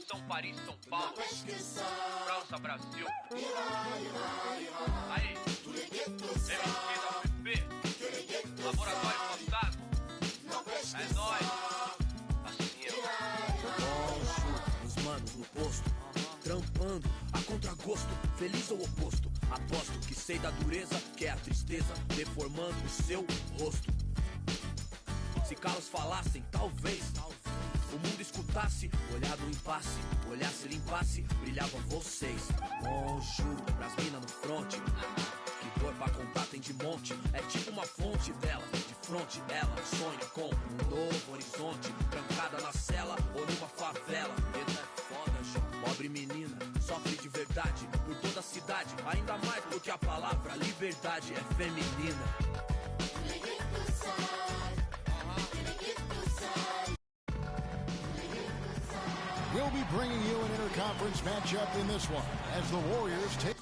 São Paris, São Paulo, França, Brasil. Aí, MC da PP, Laboratório Fantasma. É nóis. Assim, ó. Os manos no posto, trampando a contragosto, feliz ou oposto. Aposto que sei da dureza, que é a tristeza deformando o seu rosto. Se calos falassem, talvez o mundo escutasse, olhar do impasse, olhasse, limpasse, brilhavam vocês. Juro, pras minas no fronte, que dor pra contar tem de monte. É tipo uma fonte dela, de fronte ela sonha com um novo horizonte. Trancada na cela ou numa favela, medo é foda, João. Pobre menina, sofre de verdade por toda a cidade. Ainda mais porque a palavra liberdade é feminina. We'll be bringing you an interconference matchup in this one as the Warriors take...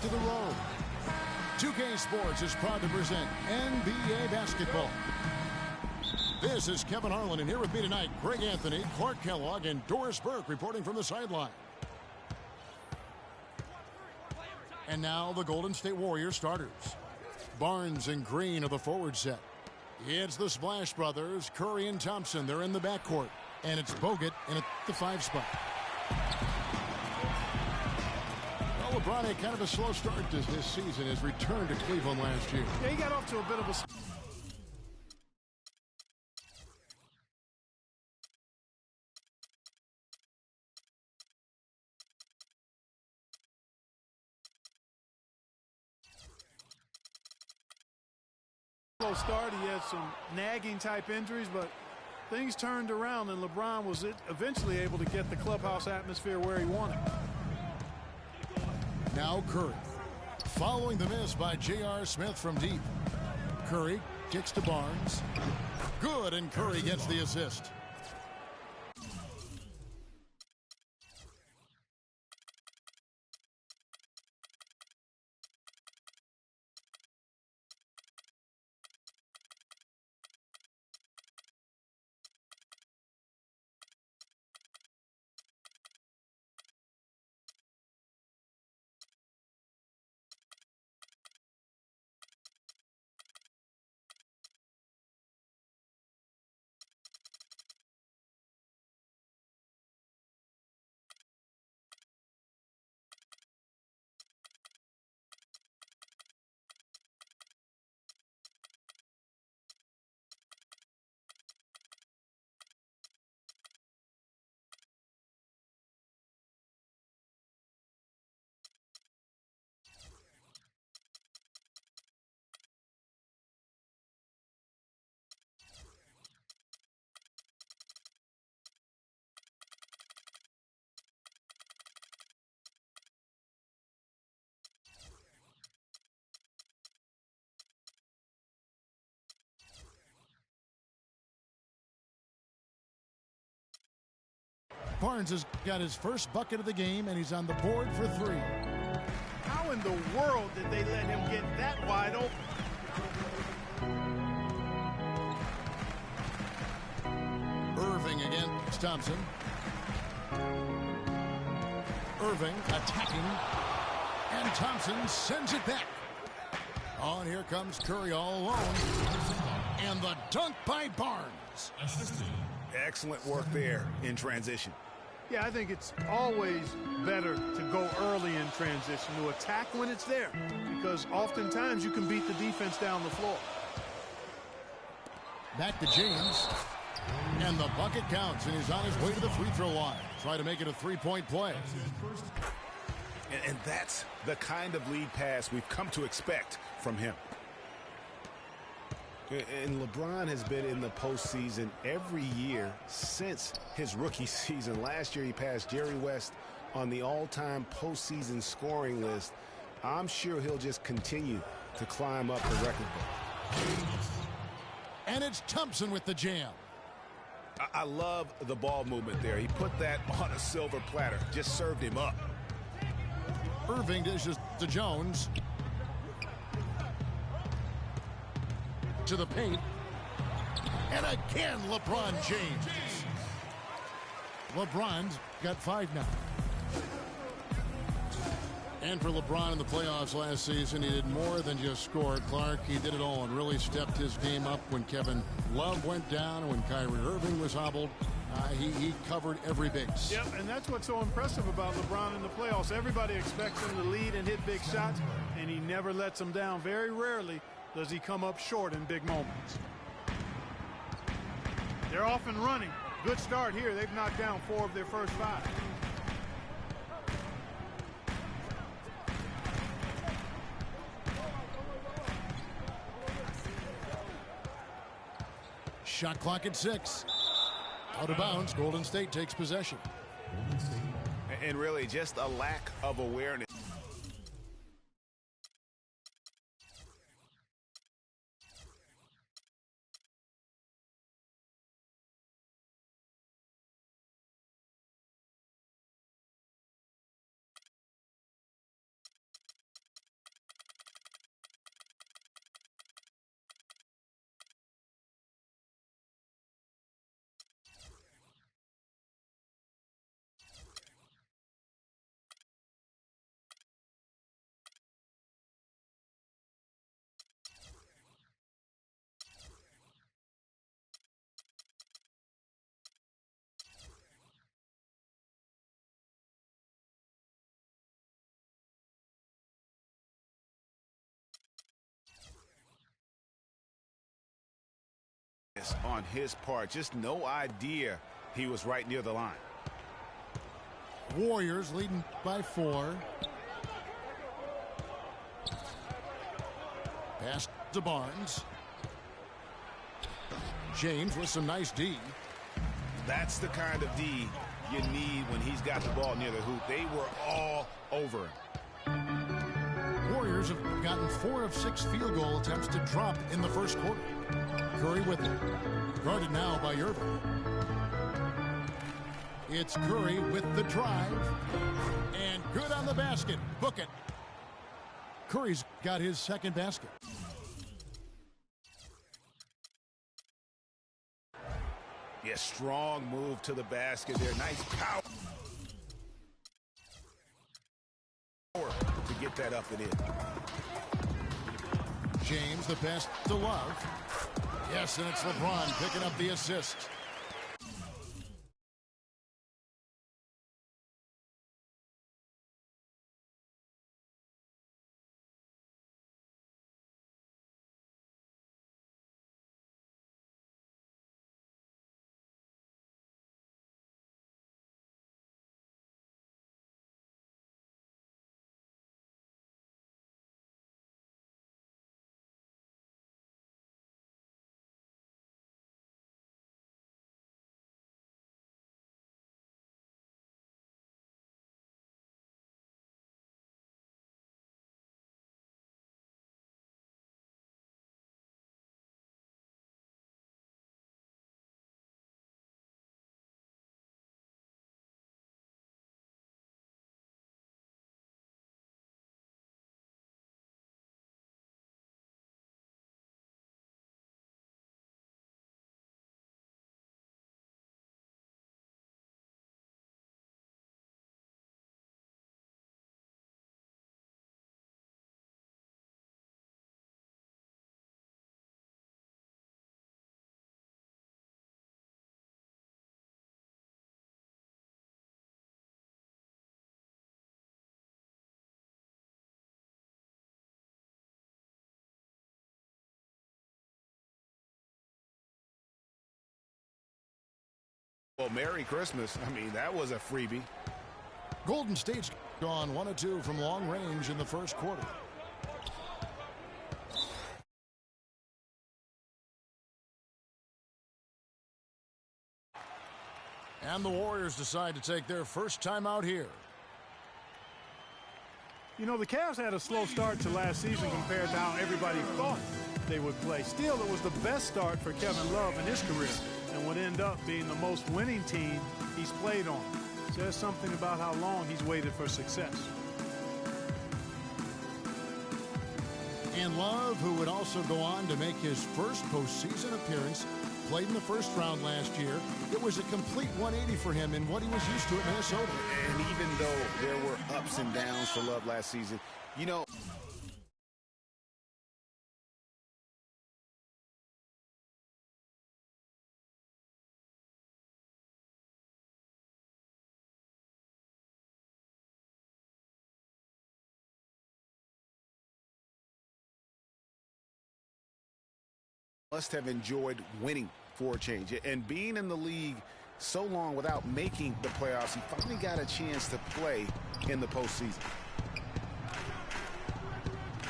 to the road. 2K Sports is proud to present NBA basketball. This is Kevin Harlan, and here with me tonight, Greg Anthony, Clark Kellogg, and Doris Burke reporting from the sideline. And now the Golden State Warriors starters. Barnes and Green are the forward set. It's the Splash Brothers, Curry and Thompson. They're in the backcourt. And it's Bogut in at the 5 spot. Well, LeBron had kind of a slow start this season. His return to Cleveland last year. Yeah, he got off to a bit of a slow start. He had some nagging type injuries, but things turned around, and LeBron was eventually able to get the clubhouse atmosphere where he wanted. Now Curry. Following the miss by J.R. Smith from deep. Curry kicks to Barnes. Good, and Curry gets the assist. Barnes has got his first bucket of the game, and he's on the board for 3. How in the world did they let him get that wide open? Irving against Thompson. Irving attacking, and Thompson sends it back. Oh, and here comes Curry all alone. And the dunk by Barnes. Excellent work there in transition. Yeah, I think it's always better to go early in transition, to attack when it's there, because oftentimes you can beat the defense down the floor. Back to James. And the bucket counts, and he's on his way to the free throw line. Try to make it a 3-point play. And that's the kind of lead pass we've come to expect from him. And LeBron has been in the postseason every year since his rookie season. Last year he passed Jerry West on the all-time postseason scoring list. I'm sure he'll just continue to climb up the record book. And it's Thompson with the jam. I love the ball movement there. He put that on a silver platter, just served him up. Irving dishes to Jones. To the paint. And again, LeBron James. LeBron's got 5 now. And for LeBron in the playoffs last season, he did more than just score. Clark, he did it all and really stepped his game up when Kevin Love went down and when Kyrie Irving was hobbled. He covered every base. Yep, and that's what's so impressive about LeBron in the playoffs. Everybody expects him to lead and hit big shots, and he never lets them down. Very rarely does he come up short in big moments. They're off and running. Good start here. They've knocked down 4 of their first 5. Shot clock at 6. Out of bounds. Golden State takes possession. And really just a lack of awareness. On his part, just no idea he was right near the line. Warriors leading by 4. Pass to Barnes. James with some nice D. That's the kind of D you need when he's got the ball near the hoop. They were all over him. Warriors have gotten 4 of 6 field goal attempts to drop in the first quarter. Curry with it. Guarded now by Irving. It's Curry with the drive. And good on the basket. Book it. Curry's got his second basket. Yeah, strong move to the basket there. Nice power to get that up and in. James the pass to Love. Yes, and it's LeBron picking up the assist. Well, Merry Christmas. I mean, that was a freebie. Golden State's gone 1 of 2 from long range in the first quarter. And the Warriors decide to take their first time out here. You know, the Cavs had a slow start to last season compared to how everybody thought they would play. Still, it was the best start for Kevin Love in his career and would end up being the most winning team he's played on. Says something about how long he's waited for success. And Love, who would also go on to make his first postseason appearance, played in the first round last year. It was a complete 180 for him in what he was used to at Minnesota. And even though there were ups and downs for Love last season, you know, must have enjoyed winning for a change. And being in the league so long without making the playoffs, he finally got a chance to play in the postseason.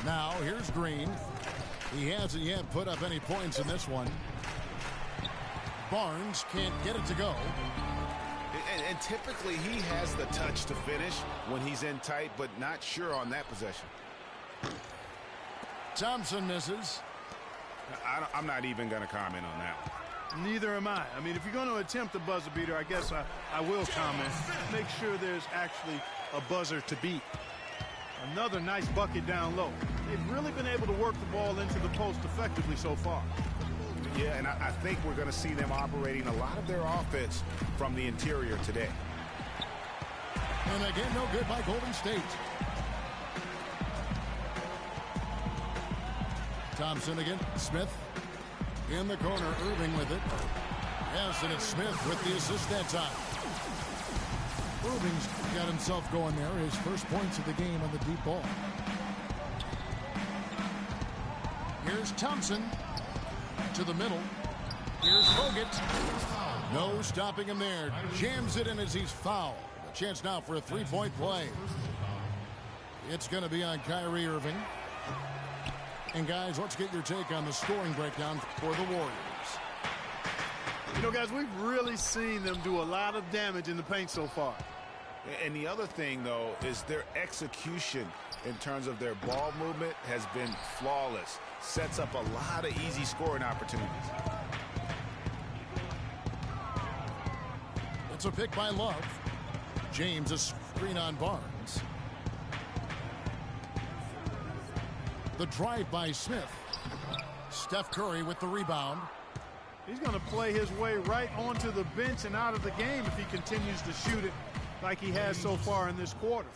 Now, here's Green. He hasn't yet put up any points in this one. Barnes can't get it to go. And typically he has the touch to finish when he's in tight, but not sure on that possession. Thompson misses. I'm not even going to comment on that one. Neither am I. I mean, if you're going to attempt a buzzer beater, I guess I will comment. Make sure there's actually a buzzer to beat. Another nice bucket down low. They've really been able to work the ball into the post effectively so far. Yeah, and I think we're going to see them operating a lot of their offense from the interior today. And again, no good by Golden State. Thompson again. Smith in the corner. Irving with it. Yes, and it's Smith with the assist that time. Irving's got himself going there. His first points of the game on the deep ball. Here's Thompson to the middle. Here's Bogut. No stopping him there. Jams it in as he's fouled. A chance now for a three-point play. It's going to be on Kyrie Irving. And guys, let's get your take on the scoring breakdown for the Warriors. You know, guys, we've really seen them do a lot of damage in the paint so far. And the other thing, though, is their execution in terms of their ball movement has been flawless. Sets up a lot of easy scoring opportunities. It's a pick by Love. James a screen on Barnes. The drive by Smith. Steph Curry with the rebound. He's going to play his way right onto the bench and out of the game if he continues to shoot it like he has so far in this quarter.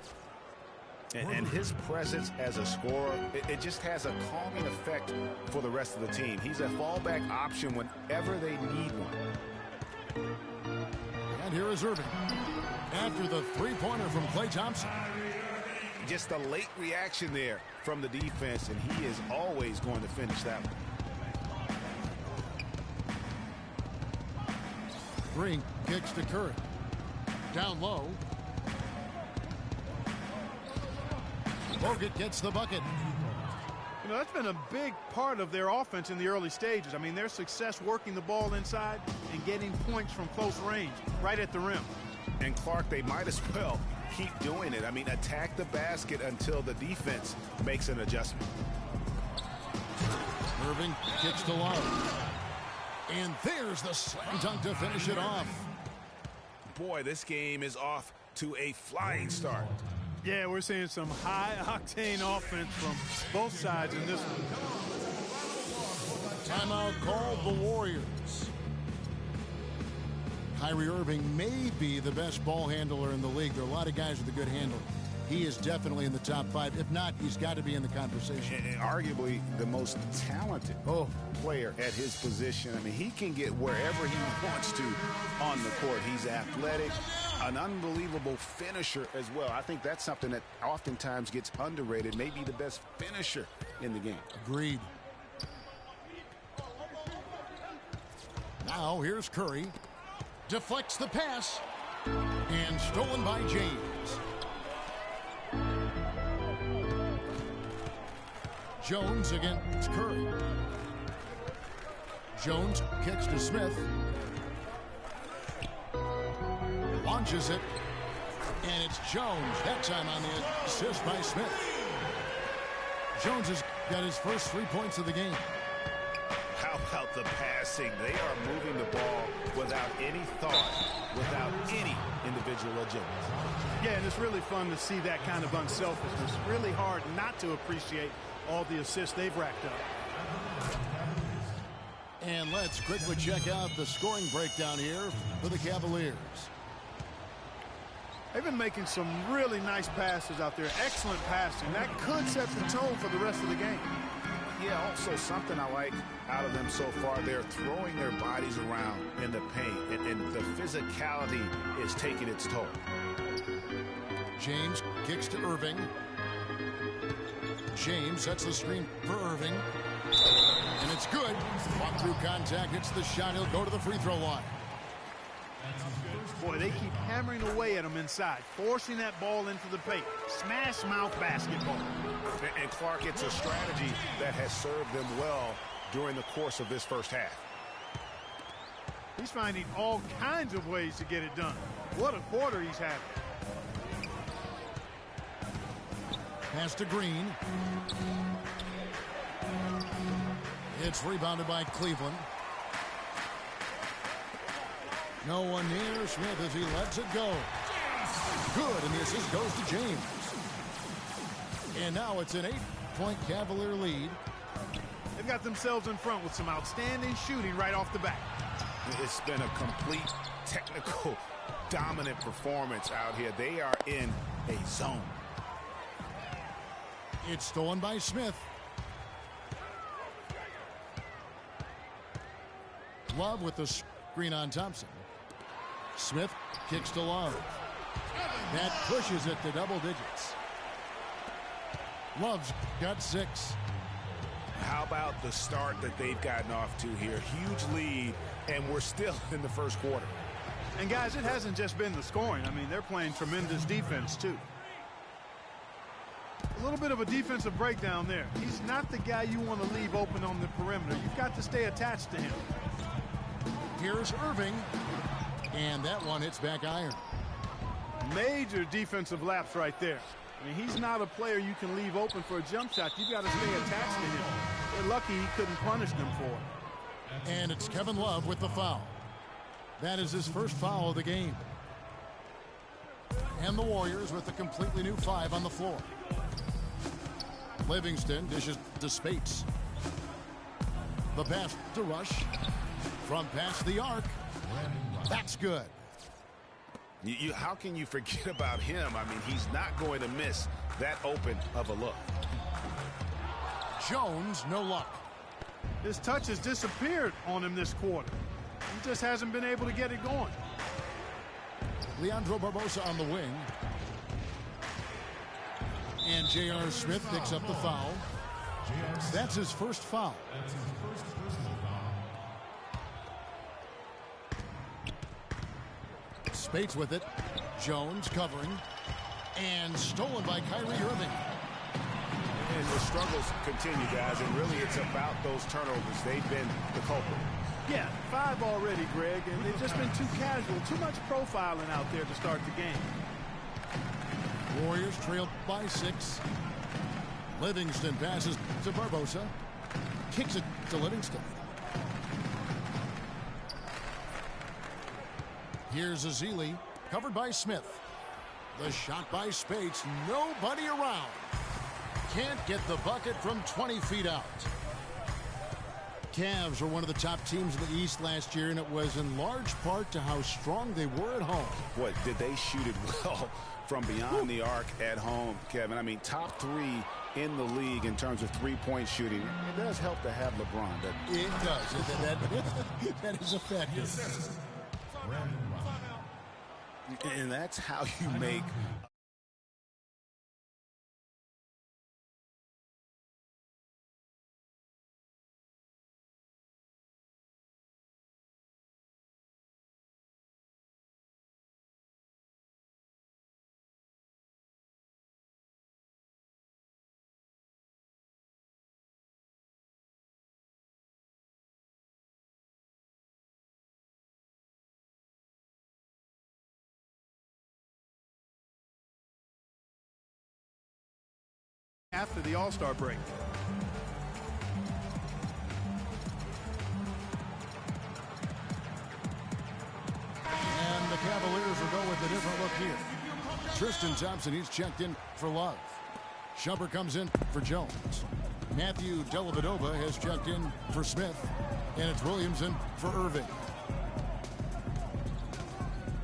And his presence as a scorer, it just has a calming effect for the rest of the team. He's a fallback option whenever they need one. And here is Irving. After the three-pointer from Klay Thompson. Just a late reaction there from the defense, and he is always going to finish that one. Green kicks to Curry. Down low. Bogut gets the bucket. You know, that's been a big part of their offense in the early stages. I mean, their success working the ball inside and getting points from close range, right at the rim. And Clark, they might as well keep doing it. I mean, attack the basket until the defense makes an adjustment. Irving kicks to Love. And there's the slam dunk to finish it off. Boy, this game is off to a flying start. Yeah, we're seeing some high-octane offense from both sides in this one. Timeout called the Warriors. Kyrie Irving may be the best ball handler in the league. There are a lot of guys with a good handle. He is definitely in the top five. If not, he's got to be in the conversation. And arguably the most talented player at his position. I mean, he can get wherever he wants to on the court. He's athletic, an unbelievable finisher as well. I think that's something that oftentimes gets underrated. Maybe the best finisher in the game. Agreed. Now here's Curry. Deflects the pass. And stolen by James. Jones against Curry. Jones kicks to Smith. Launches it. And it's Jones. That time on the assist by Smith. Jones has got his first 3 points of the game. How about the passing? They are moving the ball without any thought, without any individual agility. Yeah, and it's really fun to see that kind of unselfishness. Really hard not to appreciate all the assists they've racked up. And let's quickly check out the scoring breakdown here for the Cavaliers. They've been making some really nice passes out there. Excellent passing. That could set the tone for the rest of the game. Yeah, also something I like out of them so far, they're throwing their bodies around in the paint, and the physicality is taking its toll. James kicks to Irving. James sets the screen for Irving. And it's good. Walk through contact, hits the shot. He'll go to the free throw line. Boy, they keep hammering away at him inside, forcing that ball into the paint. Smash mouth basketball. And Clark, it's a strategy that has served them well during the course of this first half. He's finding all kinds of ways to get it done. What a quarter he's having. Pass to Green. It's rebounded by Cleveland. No one near Smith as he lets it go. Good, and the assist goes to James. And now it's an 8-point Cavalier lead. They've got themselves in front with some outstanding shooting right off the bat. It's been a complete technical dominant performance out here. They are in a zone. It's stolen by Smith. Love with the screen on Thompson. Smith kicks to Love. That pushes it to double digits. Love's got 6. How about the start that they've gotten off to here? Huge lead, and we're still in the first quarter. And, guys, it hasn't just been the scoring. I mean, they're playing tremendous defense, too. A little bit of a defensive breakdown there. He's not the guy you want to leave open on the perimeter. You've got to stay attached to him. Here's Irving, and that one hits back iron. Major defensive lapse right there. I mean, he's not a player you can leave open for a jump shot. You've got to stay attached to him. They're lucky he couldn't punish them for it. And it's Kevin Love with the foul. That is his first foul of the game. And the Warriors with a completely new 5 on the floor. Livingston dishes to Spates. The pass to Rush. From past the arc. That's good. How can you forget about him? I mean, he's not going to miss that open of a look. Jones, no luck. His touch has disappeared on him this quarter. He just hasn't been able to get it going. Leandro Barbosa on the wing. And J.R. Smith picks up the foul. That's his first foul. Spates with it. Jones covering. And stolen by Kyrie Irving. And the struggles continue, guys, and really it's about those turnovers. They've been the culprit. Yeah, 5 already, Greg, and they've just been too casual, too much profiling out there to start the game. Warriors trailed by 6. Livingston passes to Barbosa. Kicks it to Livingston. Here's Azili, covered by Smith. The shot by Spates, nobody around. Can't get the bucket from 20 feet out. Cavs were one of the top teams in the East last year, and it was in large part to how strong they were at home. What, did they shoot it well from beyond the arc at home, Kevin? I mean, top 3 in the league in terms of three-point shooting. It does help to have LeBron, doesn't it? It does. That is effective. And that's how you make... After the All-Star break. And the Cavaliers will go with a different look here. Tristan Thompson, he's checked in for Love. Shumpert comes in for Jones. Matthew Dellavedova has checked in for Smith. And it's Williamson for Irving.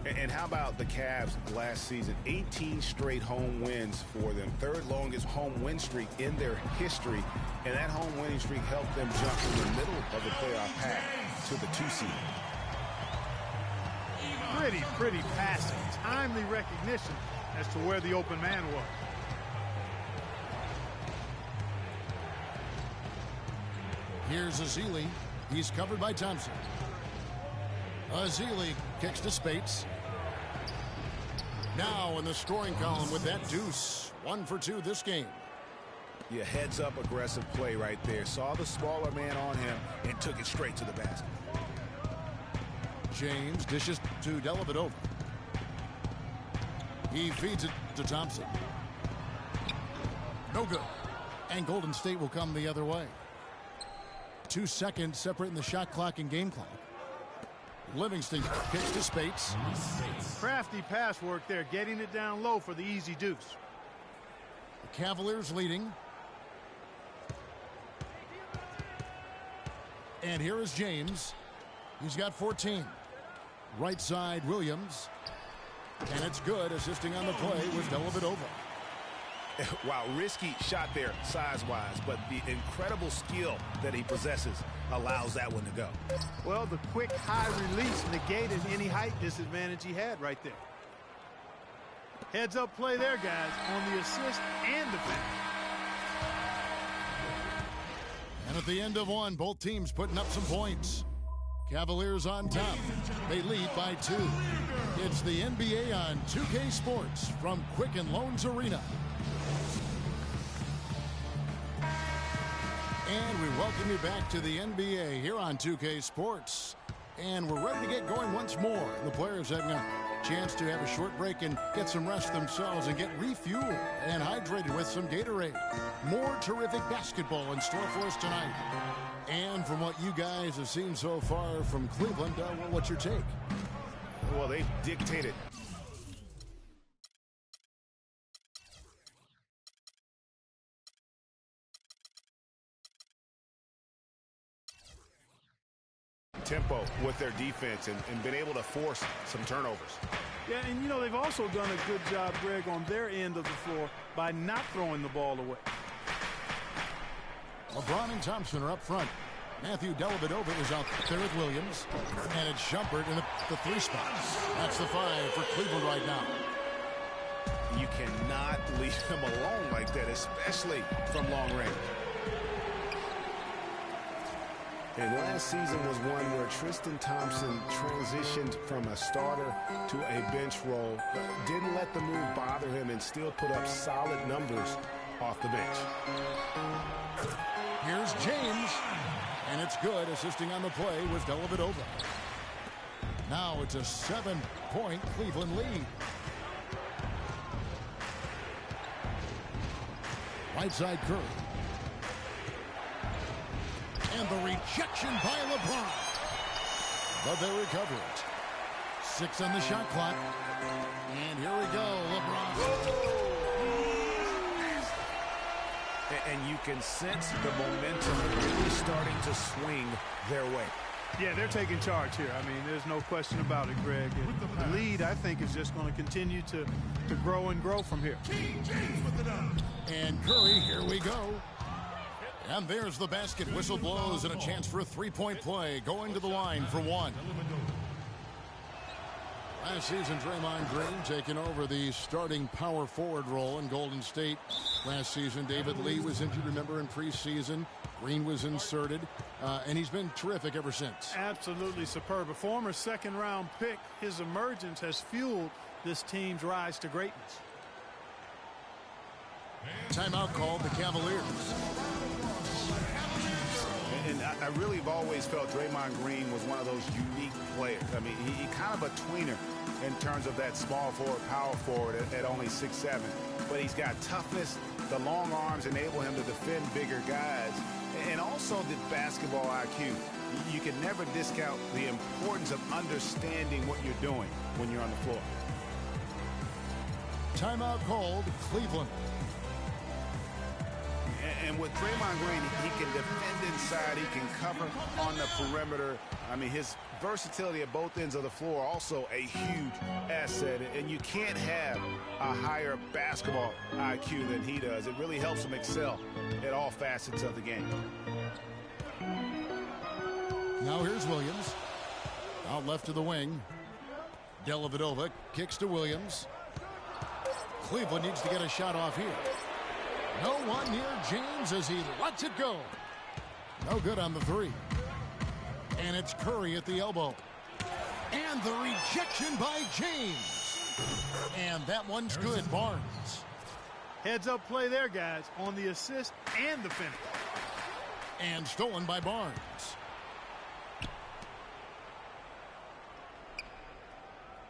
And how about the Cavs last season? 18 straight home wins for them. 3rd longest home win streak in their history. And that home winning streak helped them jump in the middle of the playoff path to the 2 seed. Pretty passing. Timely recognition as to where the open man was. Here's Azili. He's covered by Thompson. Azili kicks to Spates. Now in the scoring column with that deuce. 1 for 2 this game. Yeah, heads up aggressive play right there. Saw the smaller man on him and took it straight to the basket. James dishes to Dellavedova. He feeds it to Thompson. No good. And Golden State will come the other way. 2 seconds separating the shot clock and game clock. Livingston kicks to Spates. Crafty pass work there, getting it down low for the easy deuce. The Cavaliers leading. And here is James. He's got 14. Right side, Williams. And it's good. Assisting on the play was Dellavedova. Wow, risky shot there size-wise, but the incredible skill that he possesses allows that one to go. Well, the quick high release negated any height disadvantage he had right there. Heads up play there, guys, on the assist and defense. And at the end of one, both teams putting up some points. Cavaliers on top. They lead by 2. It's the NBA on 2K Sports from Quicken Loans Arena. And we welcome you back to the NBA here on 2K Sports. And we're ready to get going once more. The players having a chance to have a short break and get some rest themselves and get refueled and hydrated with some Gatorade. More terrific basketball in store for us tonight. And from what you guys have seen so far from Cleveland, what's your take? Well, they've dictated. Tempo with their defense and been able to force some turnovers. Yeah, and you know, they've also done a good job, Greg, on their end of the floor by not throwing the ball away. LeBron and Thompson are up front. Matthew Dellavedova is out there with Williams. And it's Shumpert in the 3 spot. That's the 5 for Cleveland right now. You cannot leave him alone like that, especially from long range. And last season was one where Tristan Thompson transitioned from a starter to a bench role, didn't let the move bother him, and still put up solid numbers off the bench. Here's James, and it's good. Assisting on the play was Dellavedova. Now it's a 7-point Cleveland lead. Right side Curry. And the rejection by LeBron. But they recover it. 6 on the shot clock. And here we go, LeBron. And you can sense the momentum really starting to swing their way. Yeah, they're taking charge here. I mean, there's no question about it, Greg. And the lead, I think, is just going to continue to grow and grow from here. And Curry, here we go. And there's the basket. Whistle blows and a chance for a 3-point play. Going to the line for 1. Last season, Draymond Green taking over the starting power forward role in Golden State. Last season, David Lee was injured, remember, in preseason. Green was inserted, and he's been terrific ever since. Absolutely superb. A former second-round pick, his emergence has fueled this team's rise to greatness. Timeout called the Cavaliers. And I really have always felt Draymond Green was one of those unique players. I mean, he kind of a tweener in terms of that small forward, power forward at only 6'7". But he's got toughness. The long arms enable him to defend bigger guys. And also the basketball IQ. You can never discount the importance of understanding what you're doing when you're on the floor. Timeout called Cleveland. And with Draymond Green, he can defend inside. He can cover on the perimeter. I mean, his versatility at both ends of the floor also a huge asset. And you can't have a higher basketball IQ than he does. It really helps him excel at all facets of the game. Now here's Williams. Out left to the wing. Dellavedova kicks to Williams. Cleveland needs to get a shot off here. No one near James as he lets it go. No good on the 3. And it's Curry at the elbow. And the rejection by James. And that one's good, Barnes. Heads-up play there, guys, on the assist and the finish. And stolen by Barnes.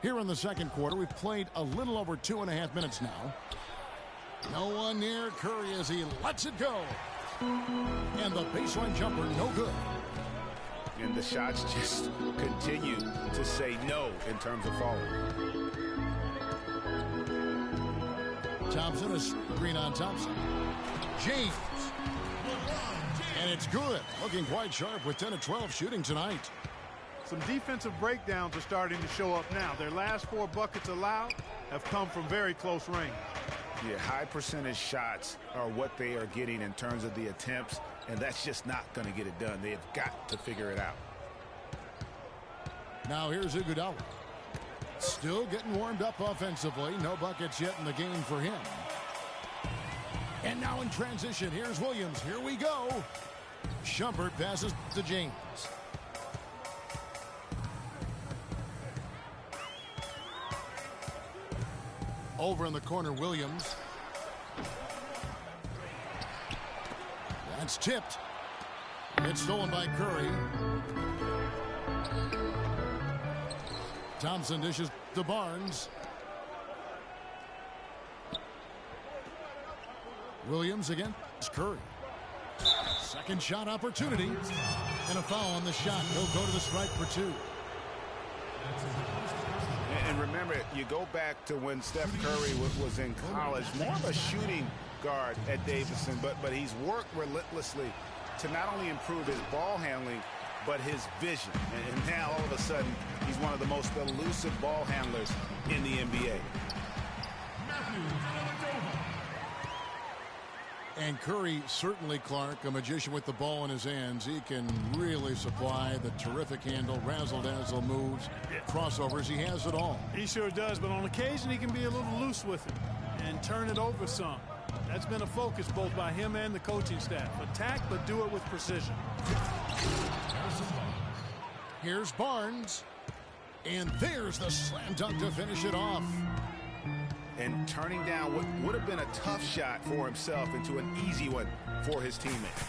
Here in the second quarter, we've played a little over 2.5 minutes now. No one near Curry as he lets it go. And the baseline jumper, no good. And the shots just continue to say no in terms of falling. Thompson is screen on Thompson. James. And it's good. Looking quite sharp with 10 of 12 shooting tonight. Some defensive breakdowns are starting to show up now. Their last 4 buckets allowed have come from very close range. Yeah, high percentage shots are what they are getting in terms of the attempts, and that's just not going to get it done. They have got to figure it out. Now here's Iguodala. Still getting warmed up offensively. No buckets yet in the game for him. And now in transition, here's Williams. Here we go. Shumpert passes to James. Over in the corner, Williams. That's tipped. It's stolen by Curry. Thompson dishes to Barnes. Williams against Curry. Second shot opportunity. And a foul on the shot. He'll go to the strike for 2. And remember, you go back to when Steph Curry was in college, more of a shooting guard at Davidson, but he's worked relentlessly to not only improve his ball handling, but his vision. And now, all of a sudden, he's one of the most elusive ball handlers in the NBA. And Curry, certainly, Clark, a magician with the ball in his hands. He can really supply the terrific handle, razzle-dazzle moves, crossovers. He has it all. He sure does, but on occasion he can be a little loose with it and turn it over some. That's been a focus both by him and the coaching staff. Attack, but do it with precision. Here's Barnes. And there's the slam dunk to finish it off. And turning down what would have been a tough shot for himself into an easy one for his teammate.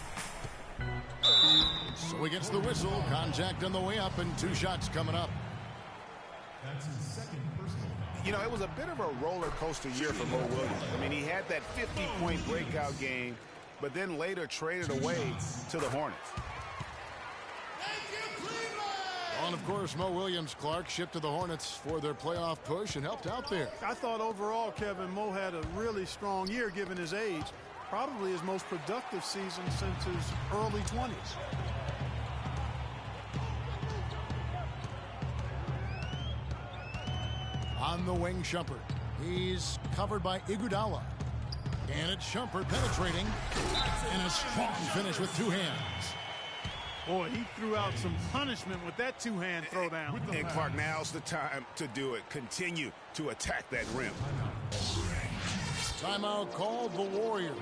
So he gets the whistle. Contact on the way up, and 2 shots coming up. That's his second personal. You know, it was a bit of a roller coaster year for Mo Williams. I mean, he had that 50-point breakout game, but then later traded away to the Hornets. And of course, Mo Williams, Clark, shipped to the Hornets for their playoff push and helped out there. I thought overall, Kevin, Mo had a really strong year given his age. Probably his most productive season since his early 20s. On the wing, Shumpert. He's covered by Iguodala. And it's Shumpert penetrating. And a strong finish with 2 hands. Boy, he threw out some punishment with that 2-hand throwdown. And Clark, now's the time to do it. Continue to attack that rim. Timeout called the Warriors.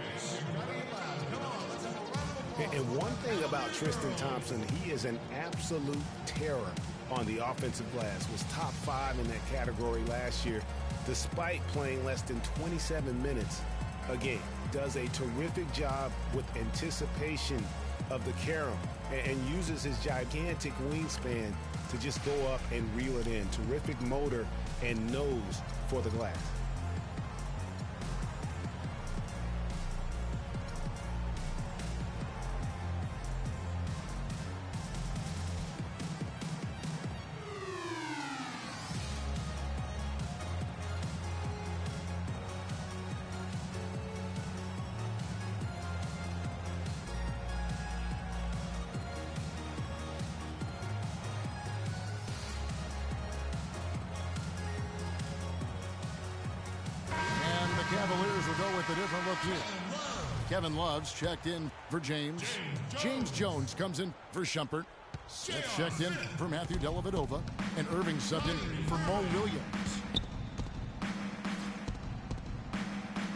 And one thing about Tristan Thompson, he is an absolute terror on the offensive glass. Was top 5 in that category last year, despite playing less than 27 minutes a game. Does a terrific job with anticipation of the carom and uses his gigantic wingspan to just go up and reel it in. Terrific motor and nose for the glass. Cavaliers will go with a different look here. Kevin Love's checked in for James. James Jones comes in for Shumpert. That's checked in for Matthew Dellavedova. And Irving subbed in for Mo Williams.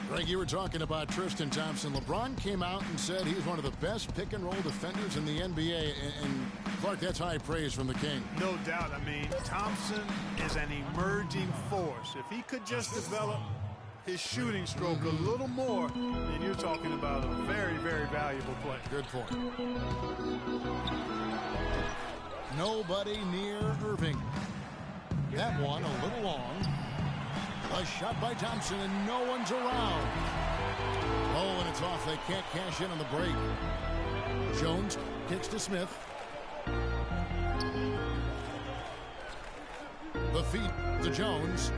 Greg, you were talking about Tristan Thompson. LeBron came out and said he's one of the best pick-and-roll defenders in the NBA. And Clark, that's high praise from the King. No doubt. I mean, Thompson is an emerging force. If he could just develop his shooting stroke a little more, then you're talking about a very, very valuable play. Good point. Nobody near Irving. That one a little long. A shot by Thompson, and no one's around. Oh, and it's off. They can't cash in on the break. Jones kicks to Smith. The feed to Jones.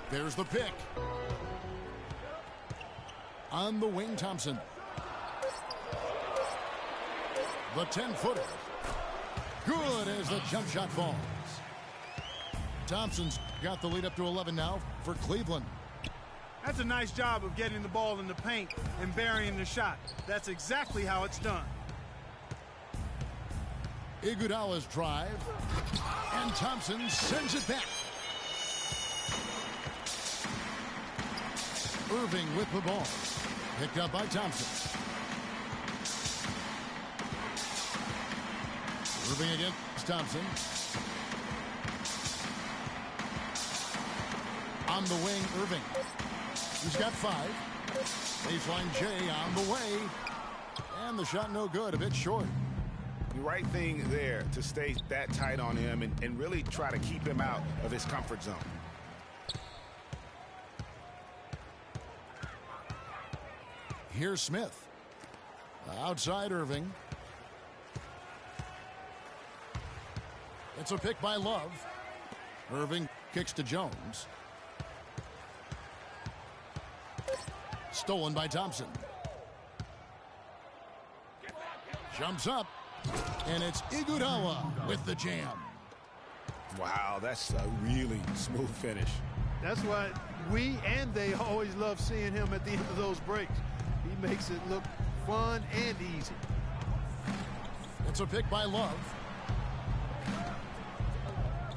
There's the pick. On the wing, Thompson. The 10-footer. Good as the jump shot falls. Thompson's got the lead up to 11 now for Cleveland. That's a nice job of getting the ball in the paint and burying the shot. That's exactly how it's done. Iguodala's drive. And Thompson sends it back. Irving with the ball. Picked up by Thompson. Irving against Thompson. On the wing, Irving. He's got 5. Baseline J on the way. And the shot no good, a bit short. The right thing there to stay that tight on him and really try to keep him out of his comfort zone. Here's Smith. Outside Irving. It's a pick by Love. Irving kicks to Jones. Stolen by Thompson. Jumps up. And it's Iguodala with the jam. Wow, that's a really smooth finish. That's why we and they always love seeing him at the end of those breaks. He makes it look fun and easy. It's a pick by Love.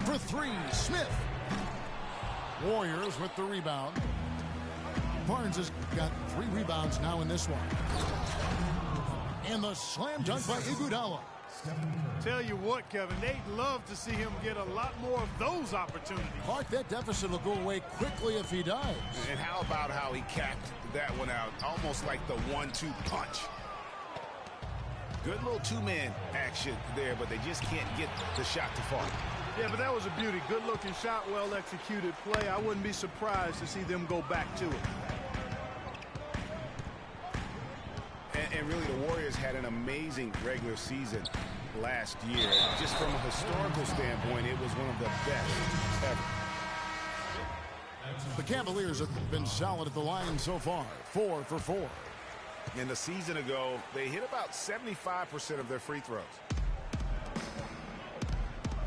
For 3, Smith. Warriors with the rebound. Barnes has got 3 rebounds now in this one. And the slam dunk by Iguodala. Tell you what, Kevin, they'd love to see him get a lot more of those opportunities. Clark, that deficit will go away quickly if he does. And how about how he capped that one out, almost like the 1-2 punch. Good little 2-man action there, but they just can't get the shot to fall. Yeah, but that was a beauty. Good-looking shot, well-executed play. I wouldn't be surprised to see them go back to it. And really, the Warriors had an amazing regular season last year. Just from a historical standpoint, it was one of the best ever. The Cavaliers have been solid at the line so far, 4 for 4. And a season ago, they hit about 75% of their free throws.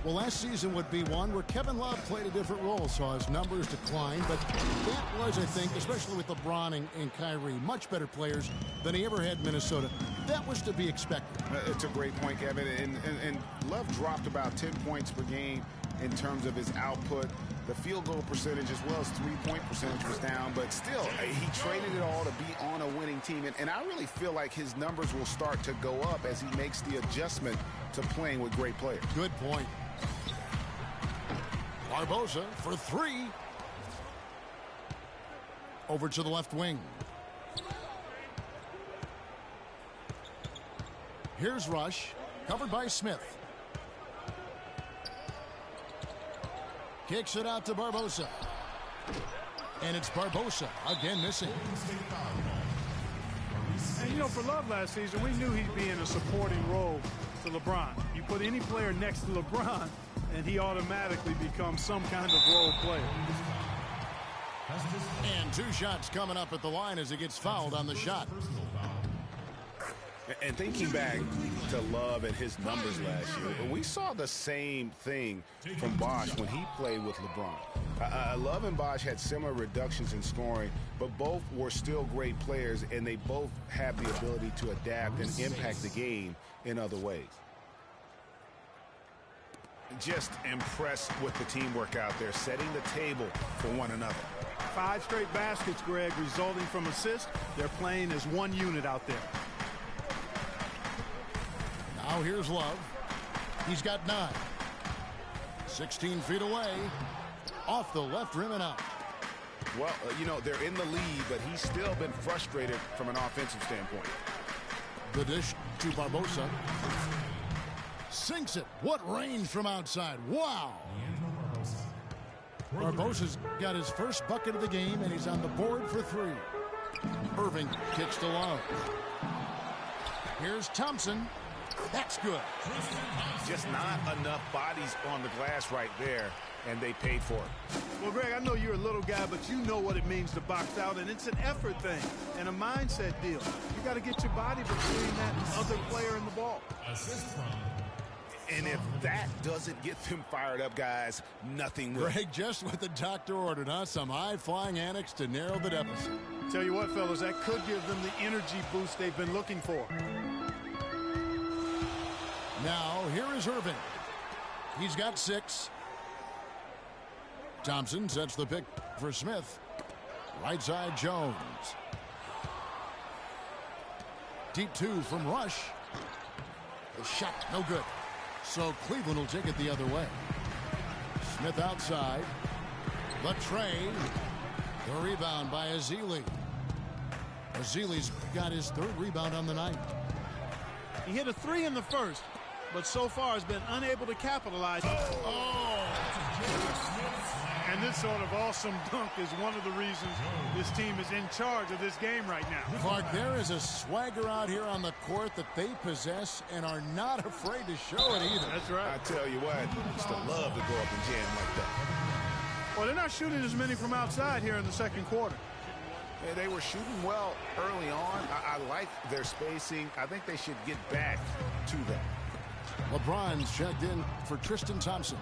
Well, last season would be one where Kevin Love played a different role, saw his numbers decline, but that was, I think, especially with LeBron and Kyrie, much better players than he ever had in Minnesota. That was to be expected. It's a great point, Kevin. And Love dropped about 10 points per game in terms of his output. The field goal percentage as well as three-point percentage was down, but still, he traded it all to be on a winning team. And I really feel like his numbers will start to go up as he makes the adjustment to playing with great players. Good point. Barbosa for 3. Over to the left wing. Here's Rush, covered by Smith. Kicks it out to Barbosa. And it's Barbosa again missing. And, you know, for Love last season, we knew he'd be in a supporting role to LeBron. You put any player next to LeBron, and he automatically becomes some kind of role player. And 2 shots coming up at the line as he gets fouled on the shot. And thinking back to Love and his numbers last year, we saw the same thing from Bosh when he played with LeBron. Love and Bosh had similar reductions in scoring, but both were still great players, and they both have the ability to adapt and impact the game in other ways. Just impressed with the teamwork out there, setting the table for one another. 5 straight baskets, Greg, resulting from assists. They're playing as one unit out there. Now here's Love. He's got 9. 16 feet away. Off the left rim and out. Well, you know, they're in the lead, but he's still been frustrated from an offensive standpoint. The dish to Barbosa. Sinks it. What range from outside. Wow. Barbosa's got his first bucket of the game, and he's on the board for 3. Irving kicks to Love. Here's Thompson. That's good. Just not enough bodies on the glass right there, and they paid for it. Well, Greg, I know you're a little guy, but you know what it means to box out, and it's an effort thing and a mindset deal. You got to get your body between that other player and the ball. And if that doesn't get them fired up, guys, nothing will. Greg, just what the doctor ordered, huh? Some high-flying antics to narrow the deficit. Tell you what, fellas, that could give them the energy boost they've been looking for. Now, here is Irving. He's got 6. Thompson sets the pick for Smith. Right side, Jones. Deep 2 from Rush. The shot, no good. So Cleveland will take it the other way. Smith outside. The trade. The rebound by Ezeli. Ezeli's got his third rebound on the night. He hit a 3 in the first, but so far has been unable to capitalize. And this sort of awesome dunk is one of the reasons this team is in charge of this game right now. Clark, there is a swagger out here on the court that they possess and are not afraid to show it either. That's right. I tell you what, I used to love to go up and jam like that. Well, they're not shooting as many from outside here in the second quarter. Yeah, they were shooting well early on. I like their spacing. I think they should get back to that. LeBron's checked in for Tristan Thompson.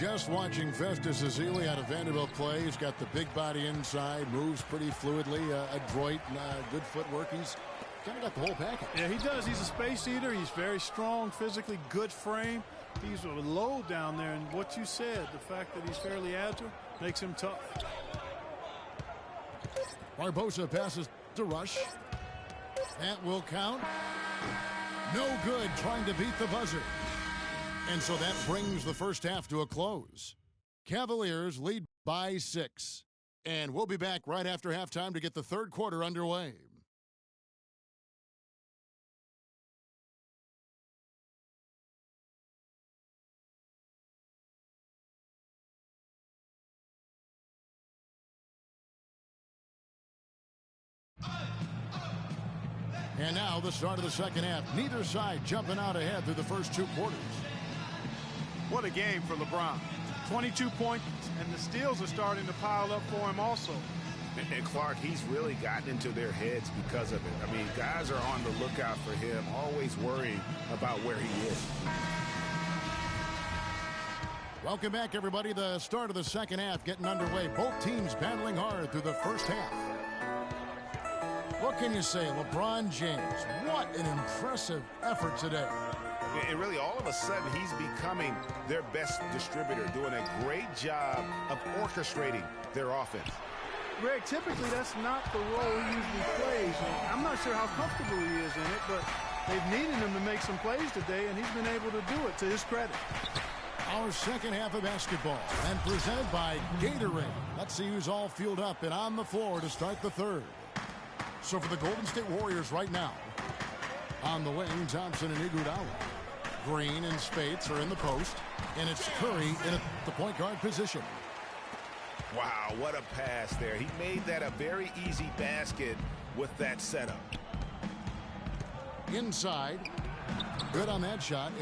Just watching Festus Ezeli out of Vanderbilt play. He's got the big body inside, moves pretty fluidly, adroit, good footwork. He's kind of got the whole package. Yeah, he does. He's a space eater. He's very strong physically, good frame. He's a low down there, and what you said, the fact that he's fairly agile, makes him tough. Barbosa passes to Rush. That will count. No good, trying to beat the buzzer. And so that brings the first half to a close. Cavaliers lead by 6. And we'll be back right after halftime to get the third quarter underway. And now the start of the second half. Neither side jumping out ahead through the first 2 quarters. What a game for LeBron. 22 points, and the steals are starting to pile up for him also. And Clark, he's really gotten into their heads because of it. I mean, guys are on the lookout for him, always worrying about where he is. Welcome back, everybody. The start of the second half getting underway. Both teams battling hard through the first half. What can you say, LeBron James? What an impressive effort today. And really, all of a sudden, he's becoming their best distributor, doing a great job of orchestrating their offense. Greg, typically that's not the role he usually plays. And I'm not sure how comfortable he is in it, but they've needed him to make some plays today, and he's been able to do it to his credit. Our second half of basketball, and presented by Gatorade. Let's see who's all fueled up and on the floor to start the third. So for the Golden State Warriors right now, on the wing, Thompson and Iguodala. Green and Spates are in the post, and it's Curry in the point guard position. Wow, what a pass there. He made that a very easy basket with that setup. Inside, good on that shot.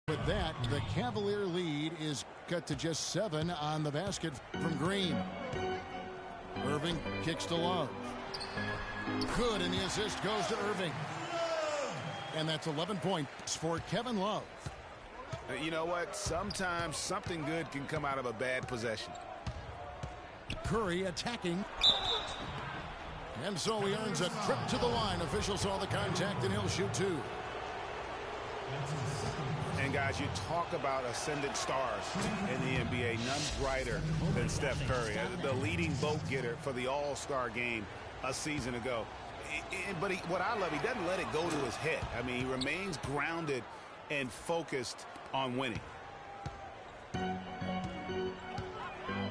With that, the Cavalier lead is cut to just 7 on the basket from Green. Irving kicks to Love. Good, and the assist goes to Irving. And that's 11 points for Kevin Love. You know what? Sometimes something good can come out of a bad possession. Curry attacking. And so he earns a trip to the line. Officials saw the contact, and he'll shoot 2. And guys, you talk about ascendant stars in the NBA. None brighter than Steph Curry, the leading vote getter for the All-Star game a season ago. But what I love, he doesn't let it go to his head. I mean, he remains grounded and focused on winning.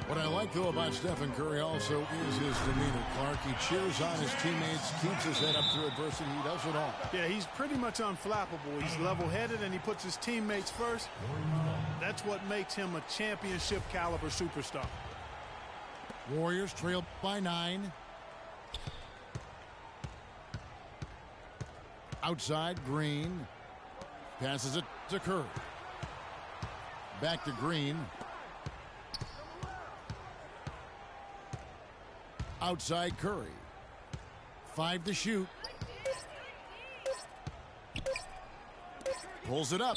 What I like, though, about Stephen Curry also is his demeanor, Clark. He cheers on his teammates, keeps his head up through adversity. He does it all. Yeah, he's pretty much unflappable. He's level-headed, and he puts his teammates first. That's what makes him a championship-caliber superstar. Warriors trail by 9. Outside, Green. Passes it to Curry. Back to Green. Outside, Curry. 5 to shoot. Pulls it up.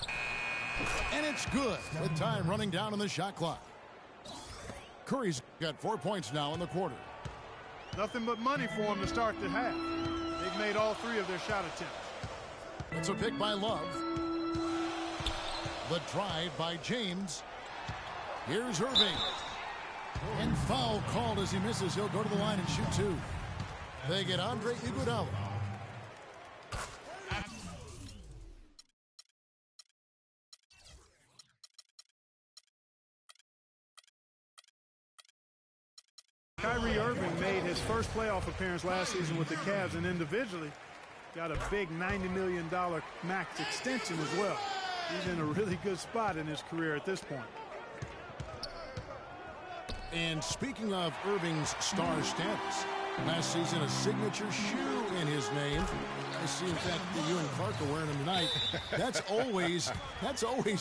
And it's good with time running down on the shot clock. Curry's got 4 points now in the quarter. Nothing but money for him to start the half. They've made all 3 of their shot attempts. It's a pick by Love. The drive by James. Here's Irving. And foul called as he misses. He'll go to the line and shoot 2. They get Andre Iguodala. Kyrie Irving made his first playoff appearance last season with the Cavs, and individually got a big $90 million max extension as well. He's in a really good spot in his career at this point. And speaking of Irving's star status, last season a signature shoe in his name. I see, in fact, that you and Clark are wearing them tonight. That's always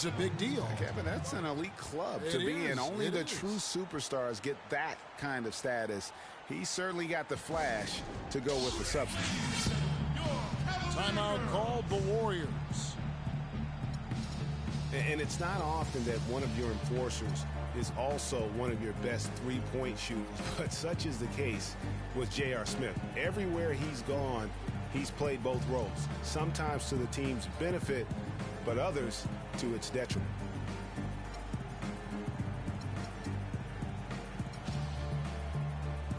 a big deal. Kevin, that's an elite club to be in. Only the true superstars get that kind of status. He certainly got the flash to go with the substance. Timeout called the Warriors. And it's not often that one of your enforcers is also one of your best three-point shooters, but such is the case with J.R. Smith. Everywhere he's gone, he's played both roles, sometimes to the team's benefit, but others to its detriment.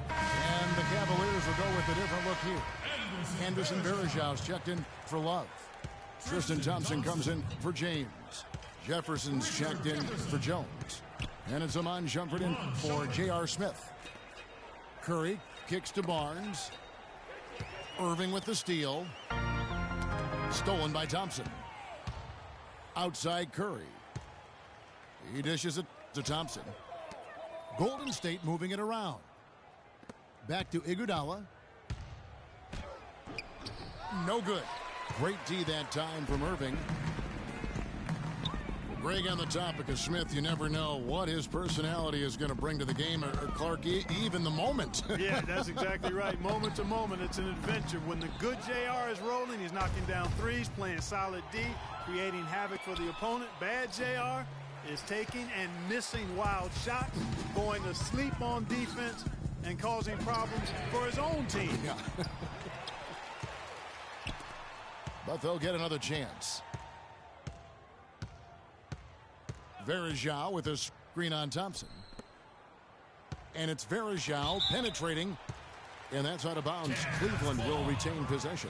And the Cavaliers will go with a different look here. Anderson Varejau's checked in for Love. Tristan Thompson comes in for James. Jefferson's checked in for Jones. And it's Iman Shumpert in for J.R. Smith. Curry kicks to Barnes. Irving with the steal. Stolen by Thompson. Outside Curry. He dishes it to Thompson. Golden State moving it around. Back to Iguodala. No good. Great D that time from Irving. Greg, on the topic of Smith, you never know what his personality is going to bring to the game, or Clark, even the moment. Yeah, that's exactly right. Moment to moment, it's an adventure. When the good JR is rolling, he's knocking down threes, playing solid D, creating havoc for the opponent. Bad JR is taking and missing wild shots, going to sleep on defense, and causing problems for his own team. Yeah. But they'll get another chance. Varejao with a screen on Thompson. And it's Varejao penetrating. And that's out of bounds. Cleveland will retain possession.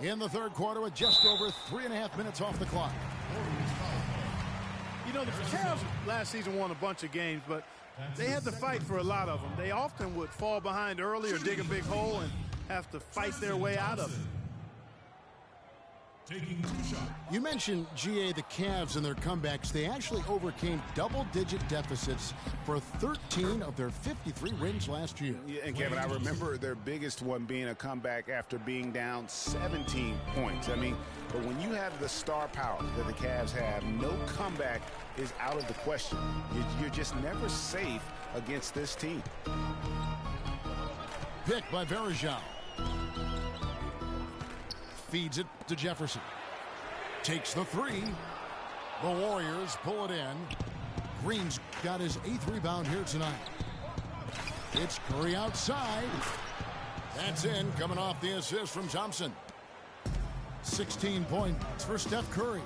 In the third quarter with just over 3.5 minutes off the clock. You know, the Cavs last season won a bunch of games, but they had to fight for a lot of them. They often would fall behind early or dig a big hole and have to fight their way out of it. Taking 2 shots. You mentioned, GA, the Cavs and their comebacks. They actually overcame double-digit deficits for 13 of their 53 wins last year. Yeah, and Kevin, I remember their biggest one being a comeback after being down 17 points. I mean, but when you have the star power that the Cavs have, no comeback is out of the question. You're just never safe against this team. Pick by Varejao. Feeds it to Jefferson. Takes the three. The Warriors pull it in. Green's got his 8th rebound here tonight. It's Curry outside. That's in, coming off the assist from Thompson. 16 points for Steph Curry.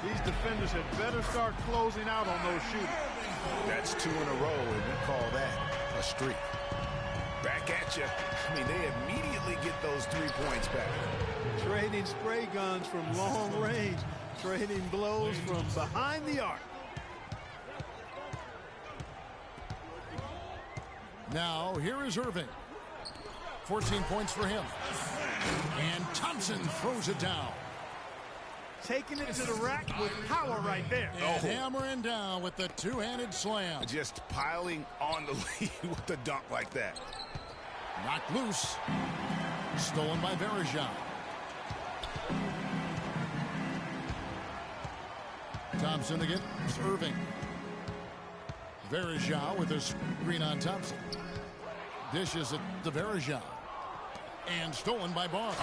These defenders had better start closing out on those shooters. That's 2 in a row, and we call that a streak. Back at you. I mean, they immediately get those 3 points back. Trading spray guns from long range. Trading blows from behind the arc. Now, here is Irving. 14 points for him. And Thompson throws it down. taking it to the rack with power right there. And hammering down with the two-handed slam. Just piling on the lead with a dunk like that. Knocked loose. Stolen by Verejao. Thompson against Irving. Verejao with a screen on Thompson. Dishes it to Verejao. And stolen by Barnes.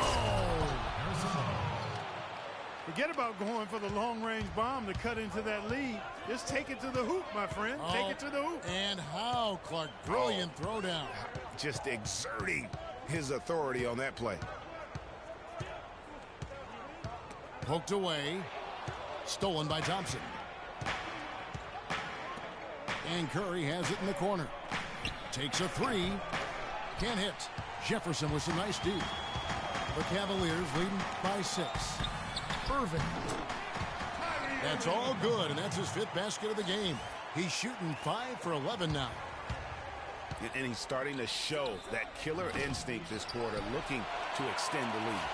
Forget about going for the long-range bomb to cut into that lead. Just take it to the hoop, my friend. Take it to the hoop. And how, Clark. Brilliant throwdown. Just exerting his authority on that play. Poked away. Stolen by Thompson. And Curry has it in the corner. Takes a three. Can't hit. Jefferson with some nice D. The Cavaliers leading by 6. Irving. That's all good, and that's his 5th basket of the game. He's shooting 5 for 11 now. And he's starting to show that killer instinct this quarter, looking to extend the lead.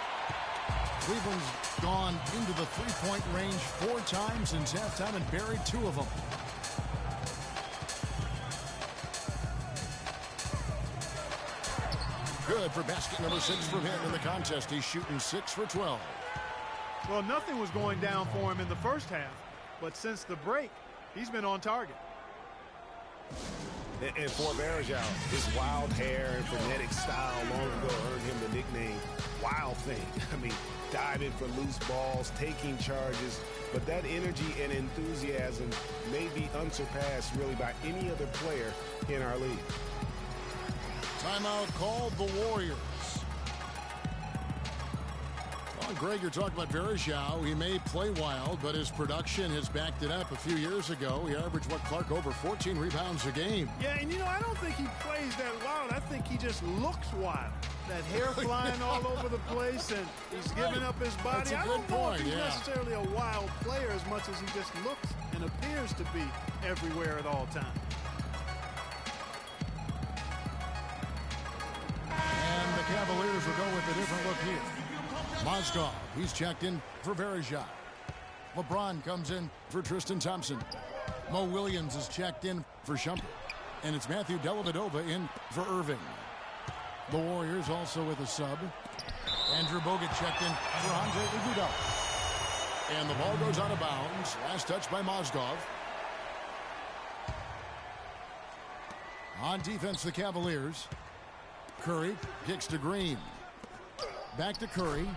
Cleveland's gone into the three-point range 4 times since halftime and buried 2 of them. Good for basket number 6 for him in the contest. He's shooting 6 for 12. Well, nothing was going down for him in the first half, but since the break, he's been on target. And for Verejao, his wild hair and frenetic style long ago earned him the nickname Wild Thing. I mean, diving for loose balls, taking charges, but that energy and enthusiasm may be unsurpassed really by any other player in our league. Timeout called the Warriors. Well, Greg, you're talking about Verejao. He may play wild, but his production has backed it up. A few years ago, he averaged, Clark, over 14 rebounds a game. Yeah, and I don't think he plays that wild. I think he just looks wild. That hair flying all over the place, and he's giving up his body. I don't know if he's necessarily a wild player as much as he just looks and appears to be everywhere at all times. And the Cavaliers will go with a different look here. Mozgov, he's checked in for Verejao. LeBron comes in for Tristan Thompson. Mo Williams is checked in for Shumpert. And it's Matthew Dellavedova in for Irving. The Warriors also with a sub. Andrew Bogut checked in for Andre Iguodala. And the ball goes out of bounds. Last touch by Mozgov. On defense, the Cavaliers. Curry kicks to Green. Back to Curry.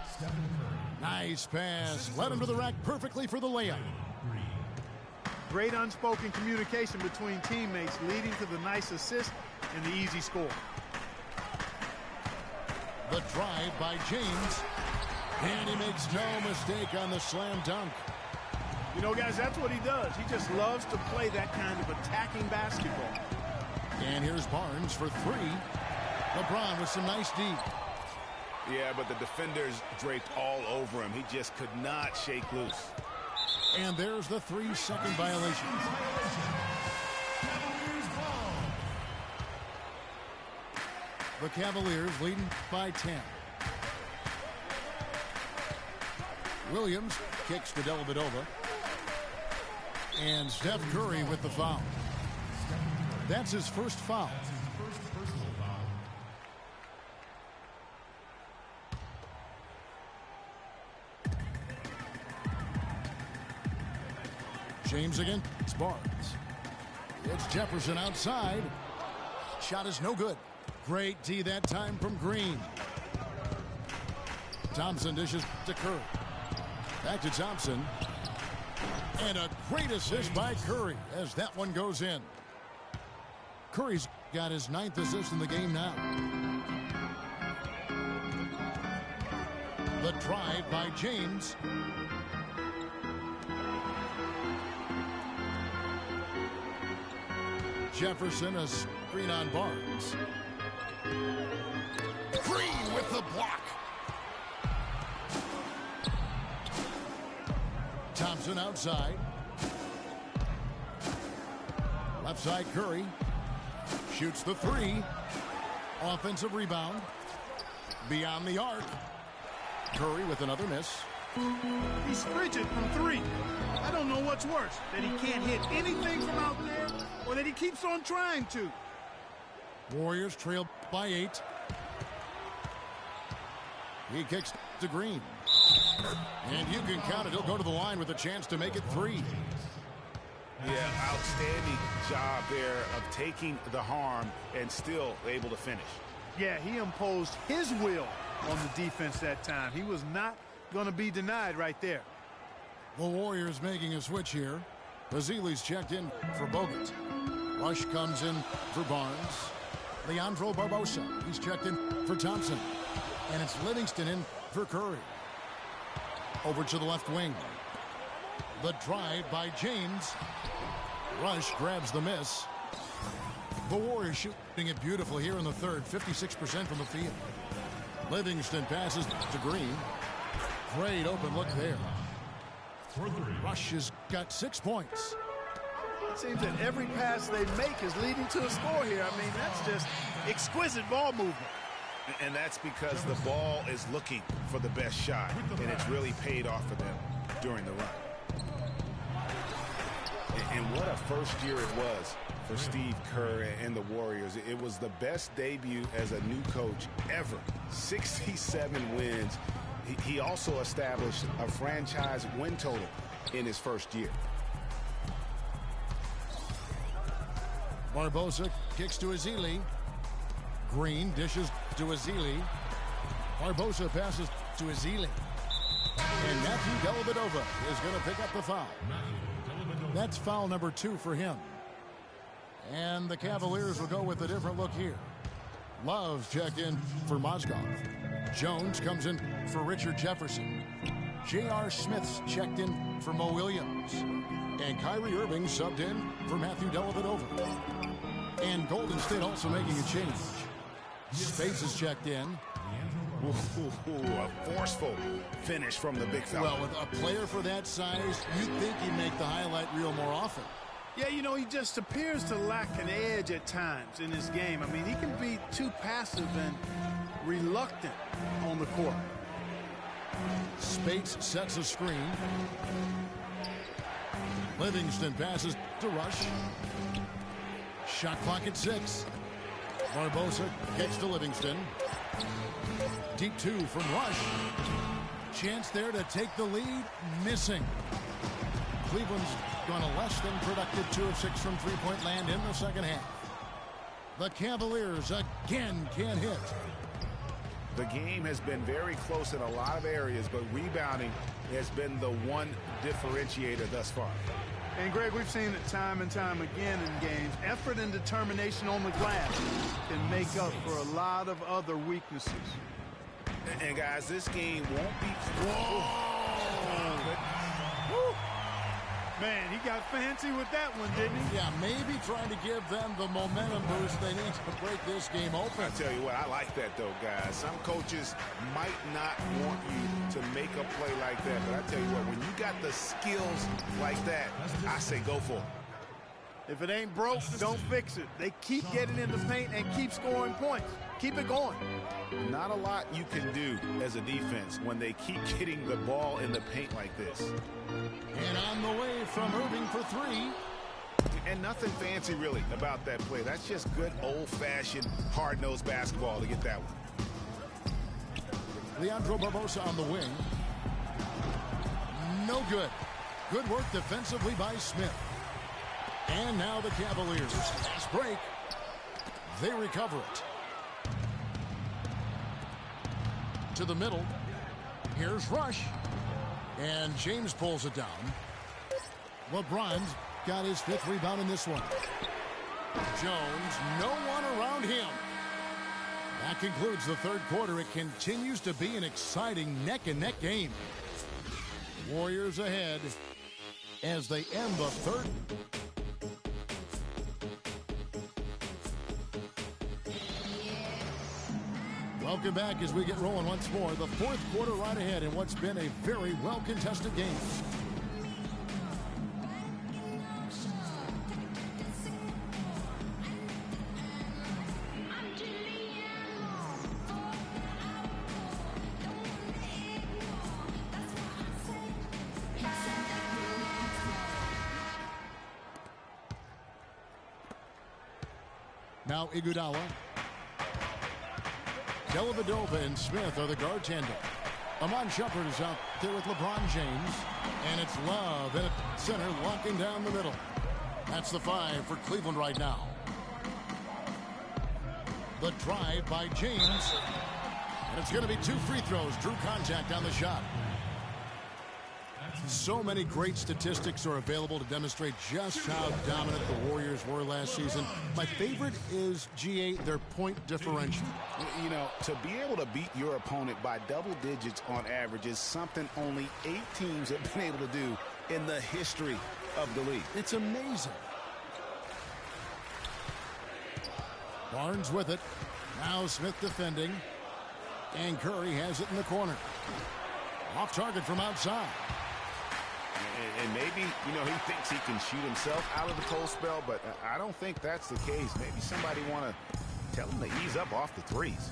Nice pass. Led him to the rack perfectly for the layup. Great unspoken communication between teammates leading to the nice assist and the easy score. The drive by James. And he makes no mistake on the slam dunk. Guys, that's what he does. He just loves to play that kind of attacking basketball. And here's Barnes for 3. LeBron with some nice D. Yeah, but the defenders draped all over him. He just could not shake loose. And there's the 3-second violation. The Cavaliers leading by 10. Williams kicks to Dellavedova. And Steph Curry with the foul. That's his first foul. James against Barnes. It's Jefferson outside. Shot is no good. Great D that time from Green. Thompson dishes to Curry. Back to Thompson. And a great assist by Curry as that one goes in. Curry's got his 9th assist in the game now. The drive by James. Jefferson, a screen on Barnes. Green with the block. Thompson outside. Left side Curry. Shoots the 3. Offensive rebound. Beyond the arc. Curry with another miss. He's frigid from three. I don't know what's worse, that he can't hit anything from out there or that he keeps on trying to. Warriors trail by 8. He kicks to Green. And you can count it. He'll go to the line with a chance to make it 3. Yeah, outstanding job there of taking the harm and still able to finish. Yeah, he imposed his will on the defense that time. He was not going to be denied right there. The Warriors making a switch here. Bazili's checked in for Bogut. Rush comes in for Barnes. Leandro Barbosa, he's checked in for Thompson. And it's Livingston in for Curry. Over to the left wing. The drive by James. Rush grabs the miss. The Warriors shooting it beautifully here in the third. 56% from the field. Livingston passes to Green. Great open look there. Rush has got 6 points. It seems that every pass they make is leading to a score here. I mean, that's just exquisite ball movement. And that's because the ball is looking for the best shot, and it's really paid off for them during the run. And what a first year it was for Steve Kerr and the Warriors. It was the best debut as a new coach ever. 67 wins. He also established a franchise win total in his first year. Barbosa kicks to Ezeli. Green dishes to Ezeli. Barbosa passes to Ezeli. And Matthew Dellavedova is going to pick up the foul. That's foul number 2 for him. And the Cavaliers will go with a different look here. Love checked in for Mozgov. Jones comes in for Richard Jefferson. J.R. Smith's checked in for Mo Williams. And Kyrie Irving subbed in for Matthew Dellavedova. And Golden State also making a change. Space is checked in. A forceful finish from the big fella. Well, with a player for that size, you'd think he'd make the highlight reel more often. Yeah, you know, he just appears to lack an edge at times in his game. I mean, he can be too passive and reluctant on the court. Spates sets a screen. Livingston passes to Rush. Shot clock at 6. Barbosa kicks to Livingston. Deep 2 from Rush. Chance there to take the lead. Missing. Cleveland's gone a less than productive 2 of 6 from three-point land in the second half. The Cavaliers again can't hit. The game has been very close in a lot of areas, but rebounding has been the one differentiator thus far. And, Greg, we've seen it time and time again in games. Effort and determination on the glass can make up for a lot of other weaknesses. And guys, this game won't be... Man, he got fancy with that one, didn't he? Yeah, maybe trying to give them the momentum boost they need to break this game open. I tell you what, I like that, though, guys. Some coaches might not want you to make a play like that, but I tell you what, when you got the skills like that, I say go for it. If it ain't broke, don't fix it. They keep getting in the paint and keep scoring points. Keep it going. Not a lot you can do as a defense when they keep getting the ball in the paint like this. And on the way from Irving for 3. And nothing fancy really about that play. That's just good old-fashioned hard-nosed basketball to get that one. Leandro Barbosa on the wing. No good. Good work defensively by Smith. And now the Cavaliers. Fast break. They recover it. To the middle. Here's Rush. And James pulls it down. LeBron's got his 5th rebound in this one. Jones, no one around him. That concludes the third quarter. It continues to be an exciting neck-and-neck game. Warriors ahead as they end the third. Welcome back as we get rolling once more. The fourth quarter right ahead in what's been a very well-contested game. Now Iguodala. Dellavedova and Smith are the guard tandem. Amon Shumpert is out there with LeBron James. And it's Love in at center, locking down the middle. That's the 5 for Cleveland right now. The drive by James. And it's going to be 2 free throws. Drew contact on the shot. So many great statistics are available to demonstrate just how dominant the Warriors were last season. My favorite is, GA, their point differential. You know, to be able to beat your opponent by double digits on average is something only 8 teams have been able to do in the history of the league. It's amazing. Barnes with it. Now Smith defending. And Curry has it in the corner. Off target from outside. And maybe, you know, he thinks he can shoot himself out of the cold spell, but I don't think that's the case. Maybe somebody want to tell him to ease up off the threes.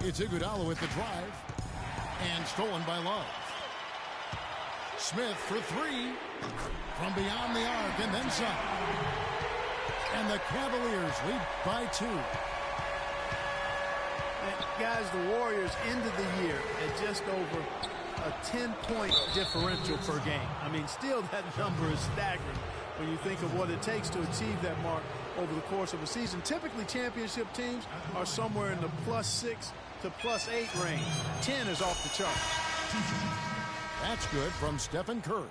It's Iguodala with the drive. And stolen by Love. Smith for 3. From beyond the arc and then some. And the Cavaliers lead by 2. Guys, the Warriors ended the year at just over a 10-point differential per game. I mean, still that number is staggering when you think of what it takes to achieve that mark over the course of a season. Typically, championship teams are somewhere in the +6 to +8 range. 10 is off the chart. That's good from Stephen Curry.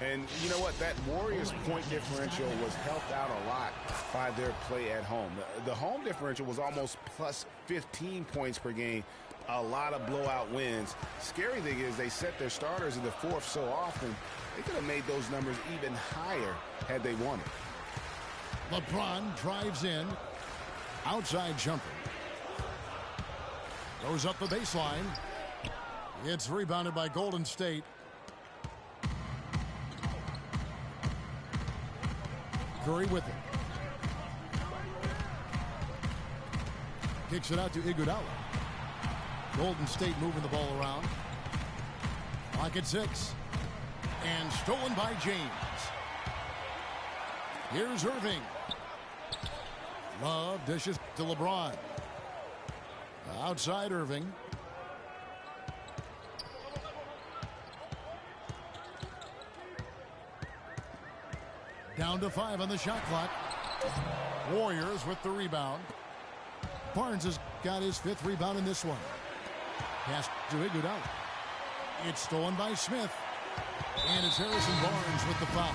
And you know what? That Warriors point differential was helped out a lot by their play at home. The home differential was almost +15 points per game. A lot of blowout wins. Scary thing is they set their starters in the fourth so often, they could have made those numbers even higher had they wanted. LeBron drives in. Outside jumper. Goes up the baseline. It's rebounded by Golden State. Curry with it. Kicks it out to Iguodala. Golden State moving the ball around. Clock at 6. And stolen by James. Here's Irving. Love dishes to LeBron. Outside Irving. Down to 5 on the shot clock. Warriors with the rebound. Barnes has got his 5th rebound in this one. Pass to Iguodala. It's stolen by Smith. And it's Harrison Barnes with the foul.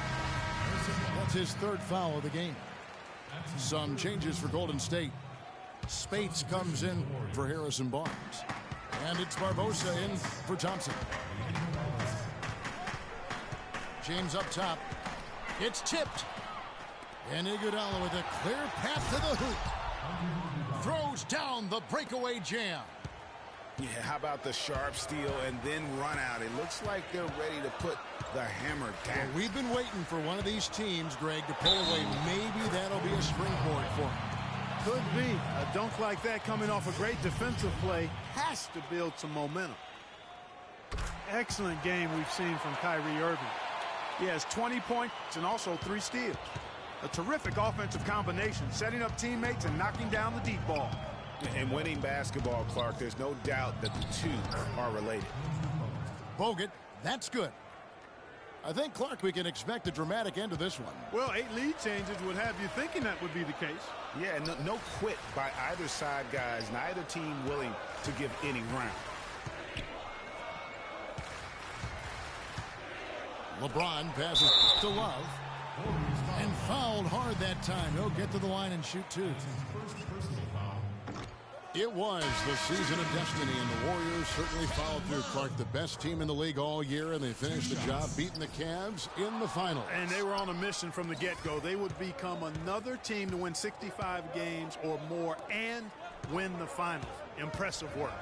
That's his 3rd foul of the game. Some changes for Golden State. Spates comes in for Harrison Barnes. And it's Barbosa in for Thompson. James up top. It's tipped. And Iguodala with a clear path to the hoop. Throws down the breakaway jam. Yeah, how about the sharp steal and then run out? It looks like they're ready to put the hammer down. Well, we've been waiting for one of these teams, Greg, to pull away. Maybe that'll be a springboard for them. Could be. A dunk like that coming off a great defensive play has to build some momentum. Excellent game we've seen from Kyrie Irving. He has 20 points and also 3 steals. A terrific offensive combination, setting up teammates and knocking down the deep ball. And winning basketball, Clark, there's no doubt that the two are related. Bogut, that's good. I think, Clark, we can expect a dramatic end to this one. Well, 8 lead changes would have you thinking that would be the case. Yeah, no quit by either side, guys. Neither team willing to give any ground. LeBron passes to Love. And fouled hard that time. He'll get to the line and shoot 2. It was the season of destiny, and the Warriors certainly followed through, Clark. The best team in the league all year, and they finished the job beating the Cavs in the finals. And they were on a mission from the get-go. They would become another team to win 65 games or more and win the finals. Impressive work.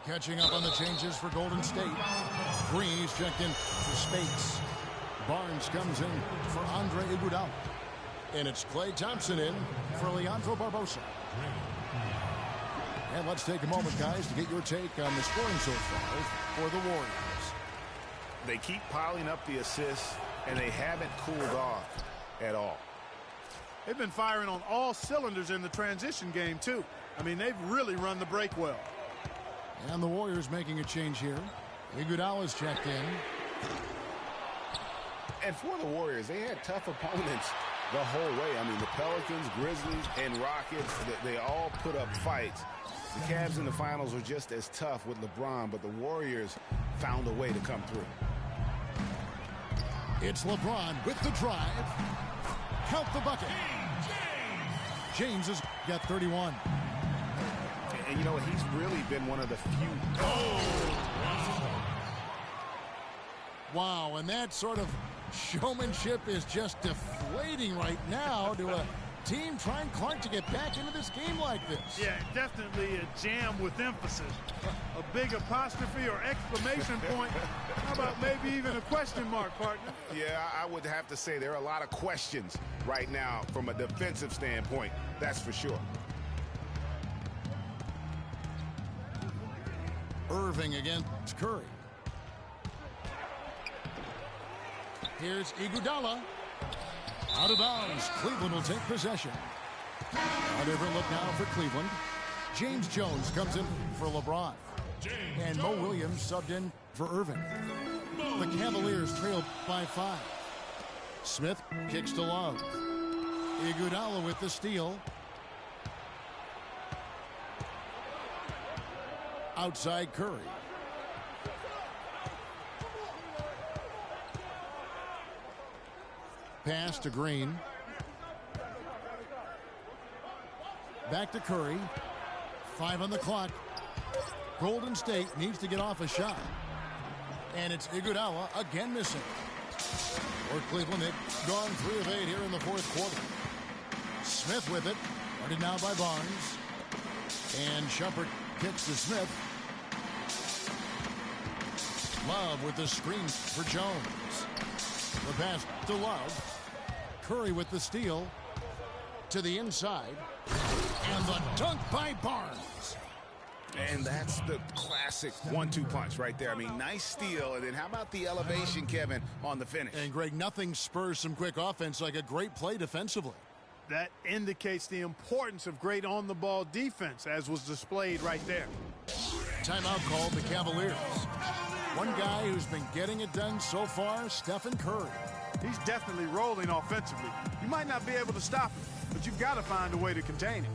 Catching up on the changes for Golden State. Green, he's checked in for Spates. Barnes comes in for Andre Iguodala. And it's Klay Thompson in for Leandro Barbosa. And let's take a moment, guys, to get your take on the scoring so far for the Warriors. They keep piling up the assists, and they haven't cooled off at all. They've been firing on all cylinders in the transition game, too. I mean, they've really run the break well. And the Warriors making a change here. Iguodala's checked in. And for the Warriors, they had tough opponents the whole way. I mean, the Pelicans, Grizzlies, and Rockets, they all put up fights. The Cavs in the finals were just as tough with LeBron, but the Warriors found a way to come through. It's LeBron with the drive. Count the bucket. James has got 31. And you know what? He's really been one of the few. Wow, and that sort of showmanship is just deflating right now to a team trying Clark to get back into this game like this. Yeah, definitely a jam with emphasis. A big apostrophe or exclamation point. How about maybe even a question mark, partner? Yeah, I would have to say there are a lot of questions right now from a defensive standpoint. That's for sure. Irving against Curry. Here's Iguodala. Out of bounds. Cleveland will take possession. A different look now for Cleveland. James Jones comes in for LeBron. And Mo Williams subbed in for Irving. The Cavaliers trail by 5. Smith kicks to Love. Iguodala with the steal. Outside Curry. Pass to Green. Back to Curry. 5 on the clock. Golden State needs to get off a shot. And it's Iguodala again missing. For Cleveland, they've gone 3 of 8 here in the fourth quarter. Smith with it. Guarded now by Barnes. And Shumpert kicks to Smith. Love with the screen for Jones. The pass to Love. Curry with the steal. To the inside. And the dunk by Barnes. And that's the classic 1-2 punch right there. I mean, nice steal. And then how about the elevation, Kevin, on the finish? And, Greg, nothing spurs some quick offense like a great play defensively. That indicates the importance of great on-the-ball defense, as was displayed right there. Timeout called the Cavaliers. One guy who's been getting it done so far, Stephen Curry. He's definitely rolling offensively. You might not be able to stop him, but you've got to find a way to contain him.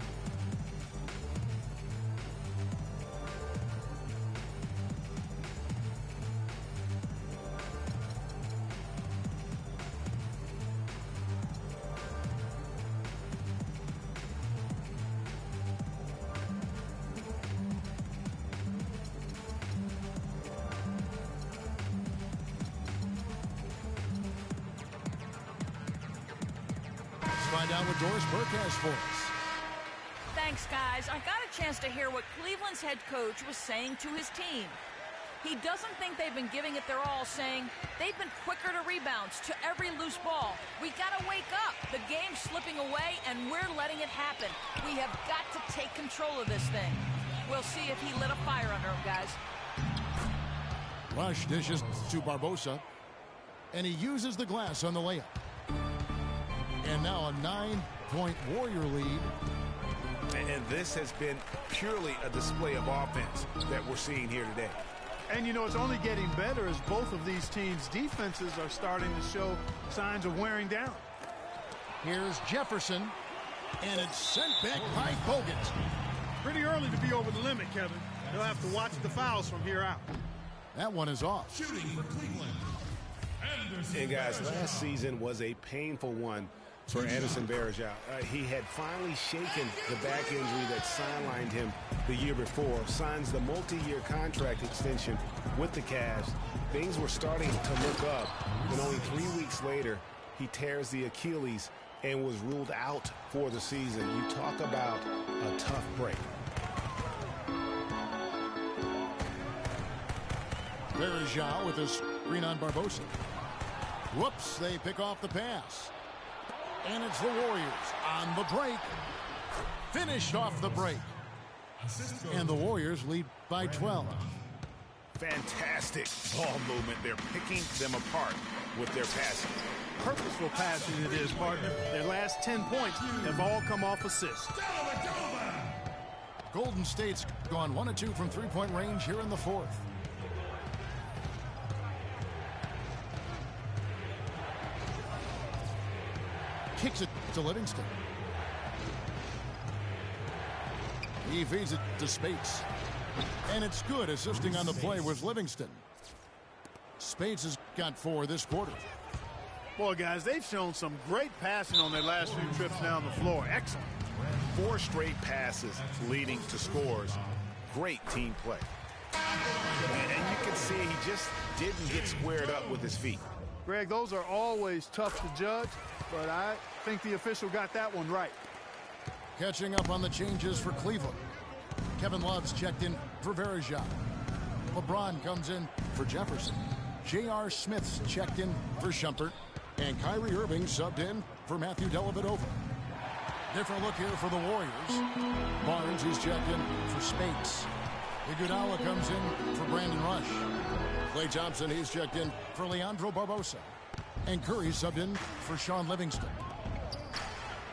Find out what Doris Burke has for us. Thanks, guys. I got a chance to hear what Cleveland's head coach was saying to his team. He doesn't think they've been giving it their all, saying they've been quicker to rebounds, to every loose ball. We got to wake up. The game's slipping away, and we're letting it happen. We have got to take control of this thing. We'll see if he lit a fire under him, guys. Rush dishes to Barbosa, and he uses the glass on the layup. And now a 9-point Warrior lead. And this has been purely a display of offense that we're seeing here today. And, you know, it's only getting better as both of these teams' defenses are starting to show signs of wearing down. Here's Jefferson, and it's sent back by Bogut. Pretty early to be over the limit, Kevin. They'll have to watch the fouls from here out. That one is off. Shooting for Cleveland. And, guys, last season was a painful one for Anderson Varejao. He had finally shaken the back injury that sidelined him the year before, signs the multi-year contract extension with the Cavs. Things were starting to look up, and only 3 weeks later, he tears the Achilles and was ruled out for the season. You talk about a tough break. Varejao with a screen on Barbosa. Whoops, they pick off the pass. And it's the Warriors on the break. Finished off the break. And the Warriors lead by 12. Fantastic ball movement. They're picking them apart with their passing. Purposeful passing it is, partner. Their last 10 points have all come off assists. Golden State's gone 1 of 2 from three-point range here in the fourth. Kicks it to Livingston. He feeds it to Spates. And it's good. Assisting on the play was Livingston. Spates has got 4 this quarter. Boy, guys, they've shown some great passing on their last few trips down the floor. Excellent. 4 straight passes leading to scores. Great team play. And you can see he just didn't get squared up with his feet. Greg, those are always tough to judge, but I think the official got that one right. Catching up on the changes for Cleveland. Kevin Love's checked in for Verejao. LeBron comes in for Jefferson. J.R. Smith's checked in for Shumpert. And Kyrie Irving subbed in for Matthew Dellavedova. Different look here for the Warriors. Barnes, he's checked in for Spates. Iguodala comes in for Brandon Rush. Klay Thompson, he's checked in for Leandro Barbosa. And Curry subbed in for Sean Livingston.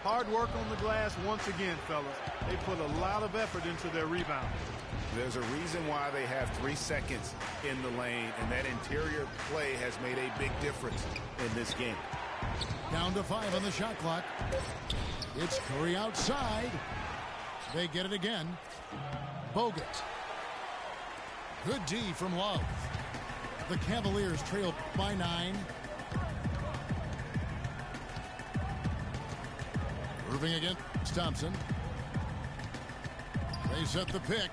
Hard work on the glass once again, fellas. They put a lot of effort into their rebound. There's a reason why they have 3 seconds in the lane, and that interior play has made a big difference in this game. Down to 5 on the shot clock. It's Curry outside. They get it again. Bogut. Good D from Love. The Cavaliers trail by 9. Irving against Thompson. They set the pick.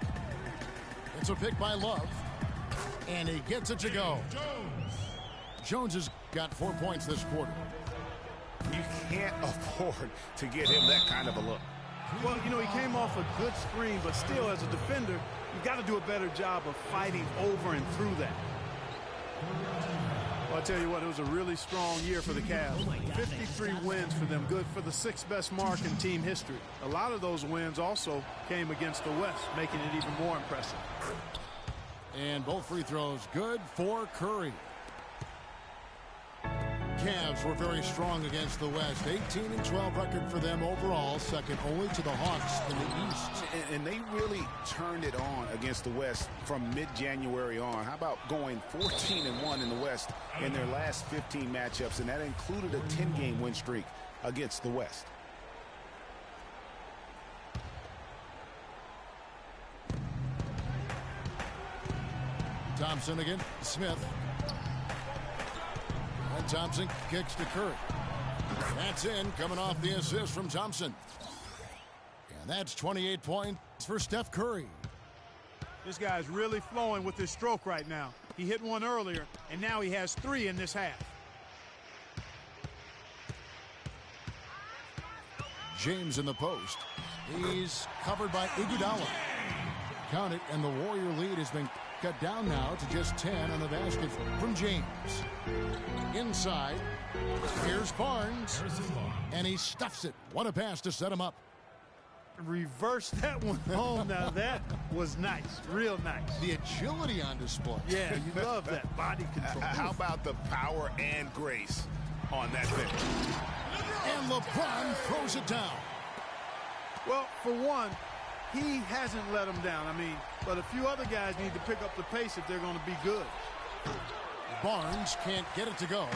It's a pick by Love. And he gets it to go. Jones has got 4 points this quarter. You can't afford to get him that kind of a look. Well, you know, he came off a good screen, but still, as a defender, you've got to do a better job of fighting over and through that. Well, I'll tell you what, it was a really strong year for the Cavs. 53 wins for them, good for the 6th best mark in team history. A lot of those wins also came against the West, making it even more impressive. And both free throws good for Curry. Cavs were very strong against the West. 18-12 record for them overall, second only to the Hawks in the East. And they really turned it on against the West from mid-January on. How about going 14-1 in the West in their last 15 matchups, and that included a 10-game win streak against the West. Thompson again, Smith. And Thompson kicks to Curry. That's in, coming off the assist from Thompson. And that's 28 points for Steph Curry. This guy's really flowing with his stroke right now. He hit one earlier, and now he has 3 in this half. James in the post. He's covered by Iguodala. Count it, and the Warrior lead has been cut down now to just 10 on the basket from James. Inside, here's Barnes, and he stuffs it. What a pass to set him up. Reverse that one home. Now that was nice, real nice. The agility on display. Yeah, you love that body control. How about the power and grace on that finish? And LeBron throws it down. Well, for one, he hasn't let him down. I mean, but a few other guys need to pick up the pace if they're going to be good. Barnes can't get it to go.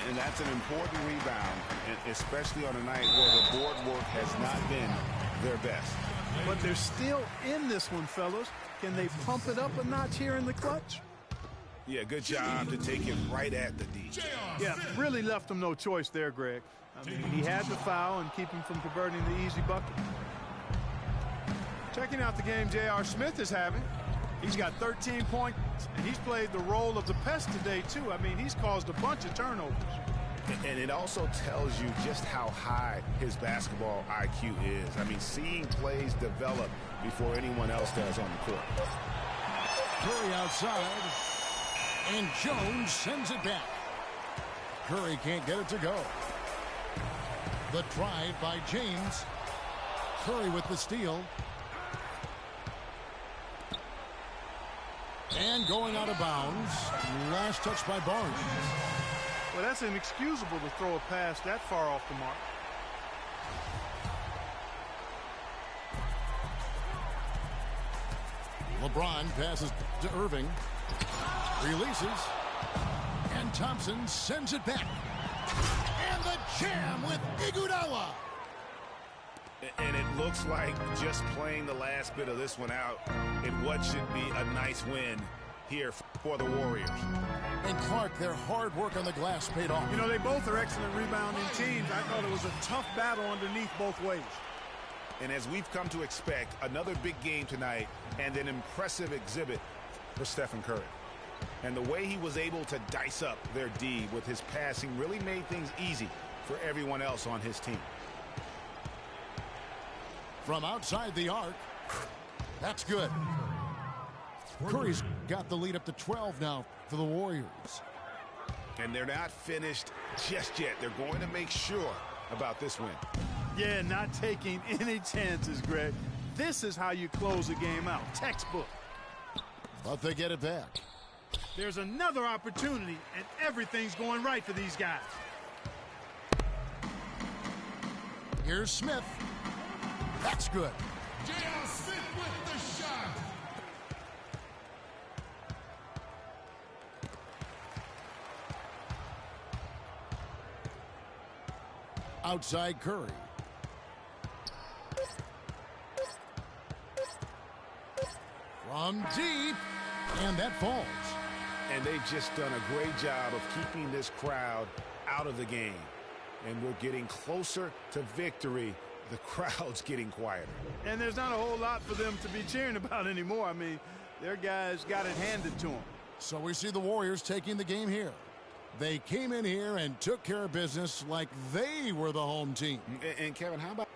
And that's an important rebound, especially on a night where the board work has not been their best. But they're still in this one, fellas. Can they pump it up a notch here in the clutch? Yeah, good job to take it right at the D. Yeah, really left him no choice there, Greg. I mean, he had to foul and keep him from converting the easy bucket. Checking out the game J.R. Smith is having. He's got 13 points, and he's played the role of the pest today, too. I mean, he's caused a bunch of turnovers. And it also tells you just how high his basketball IQ is. I mean, seeing plays develop before anyone else does on the court. Curry outside, and Jones sends it back. Curry can't get it to go. The drive by James. Curry with the steal. And going out of bounds. Last touch by Barnes. Well, that's inexcusable to throw a pass that far off the mark. LeBron passes to Irving. Releases. And Thompson sends it back. And the jam with Iguodala. And it looks like just playing the last bit of this one out in what should be a nice win here for the Warriors. And Clark, their hard work on the glass paid off. You know, they both are excellent rebounding teams. I thought it was a tough battle underneath both ways. And as we've come to expect, another big game tonight and an impressive exhibit for Stephen Curry. And the way he was able to dice up their D with his passing really made things easy for everyone else on his team. From outside the arc, that's good. Curry's got the lead up to 12 now for the Warriors. And they're not finished just yet. They're going to make sure about this win. Yeah, not taking any chances, Greg. This is how you close a game out. Textbook. But they get it back. There's another opportunity, and everything's going right for these guys. Here's Smith. That's good. J.R. Smith with the shot. Outside Curry. From deep. And that falls. And they've just done a great job of keeping this crowd out of the game. And we're getting closer to victory. The crowd's getting quieter. And there's not a whole lot for them to be cheering about anymore. I mean, their guys got it handed to them. So we see the Warriors taking the game here. They came in here and took care of business like they were the home team. And Kevin, how about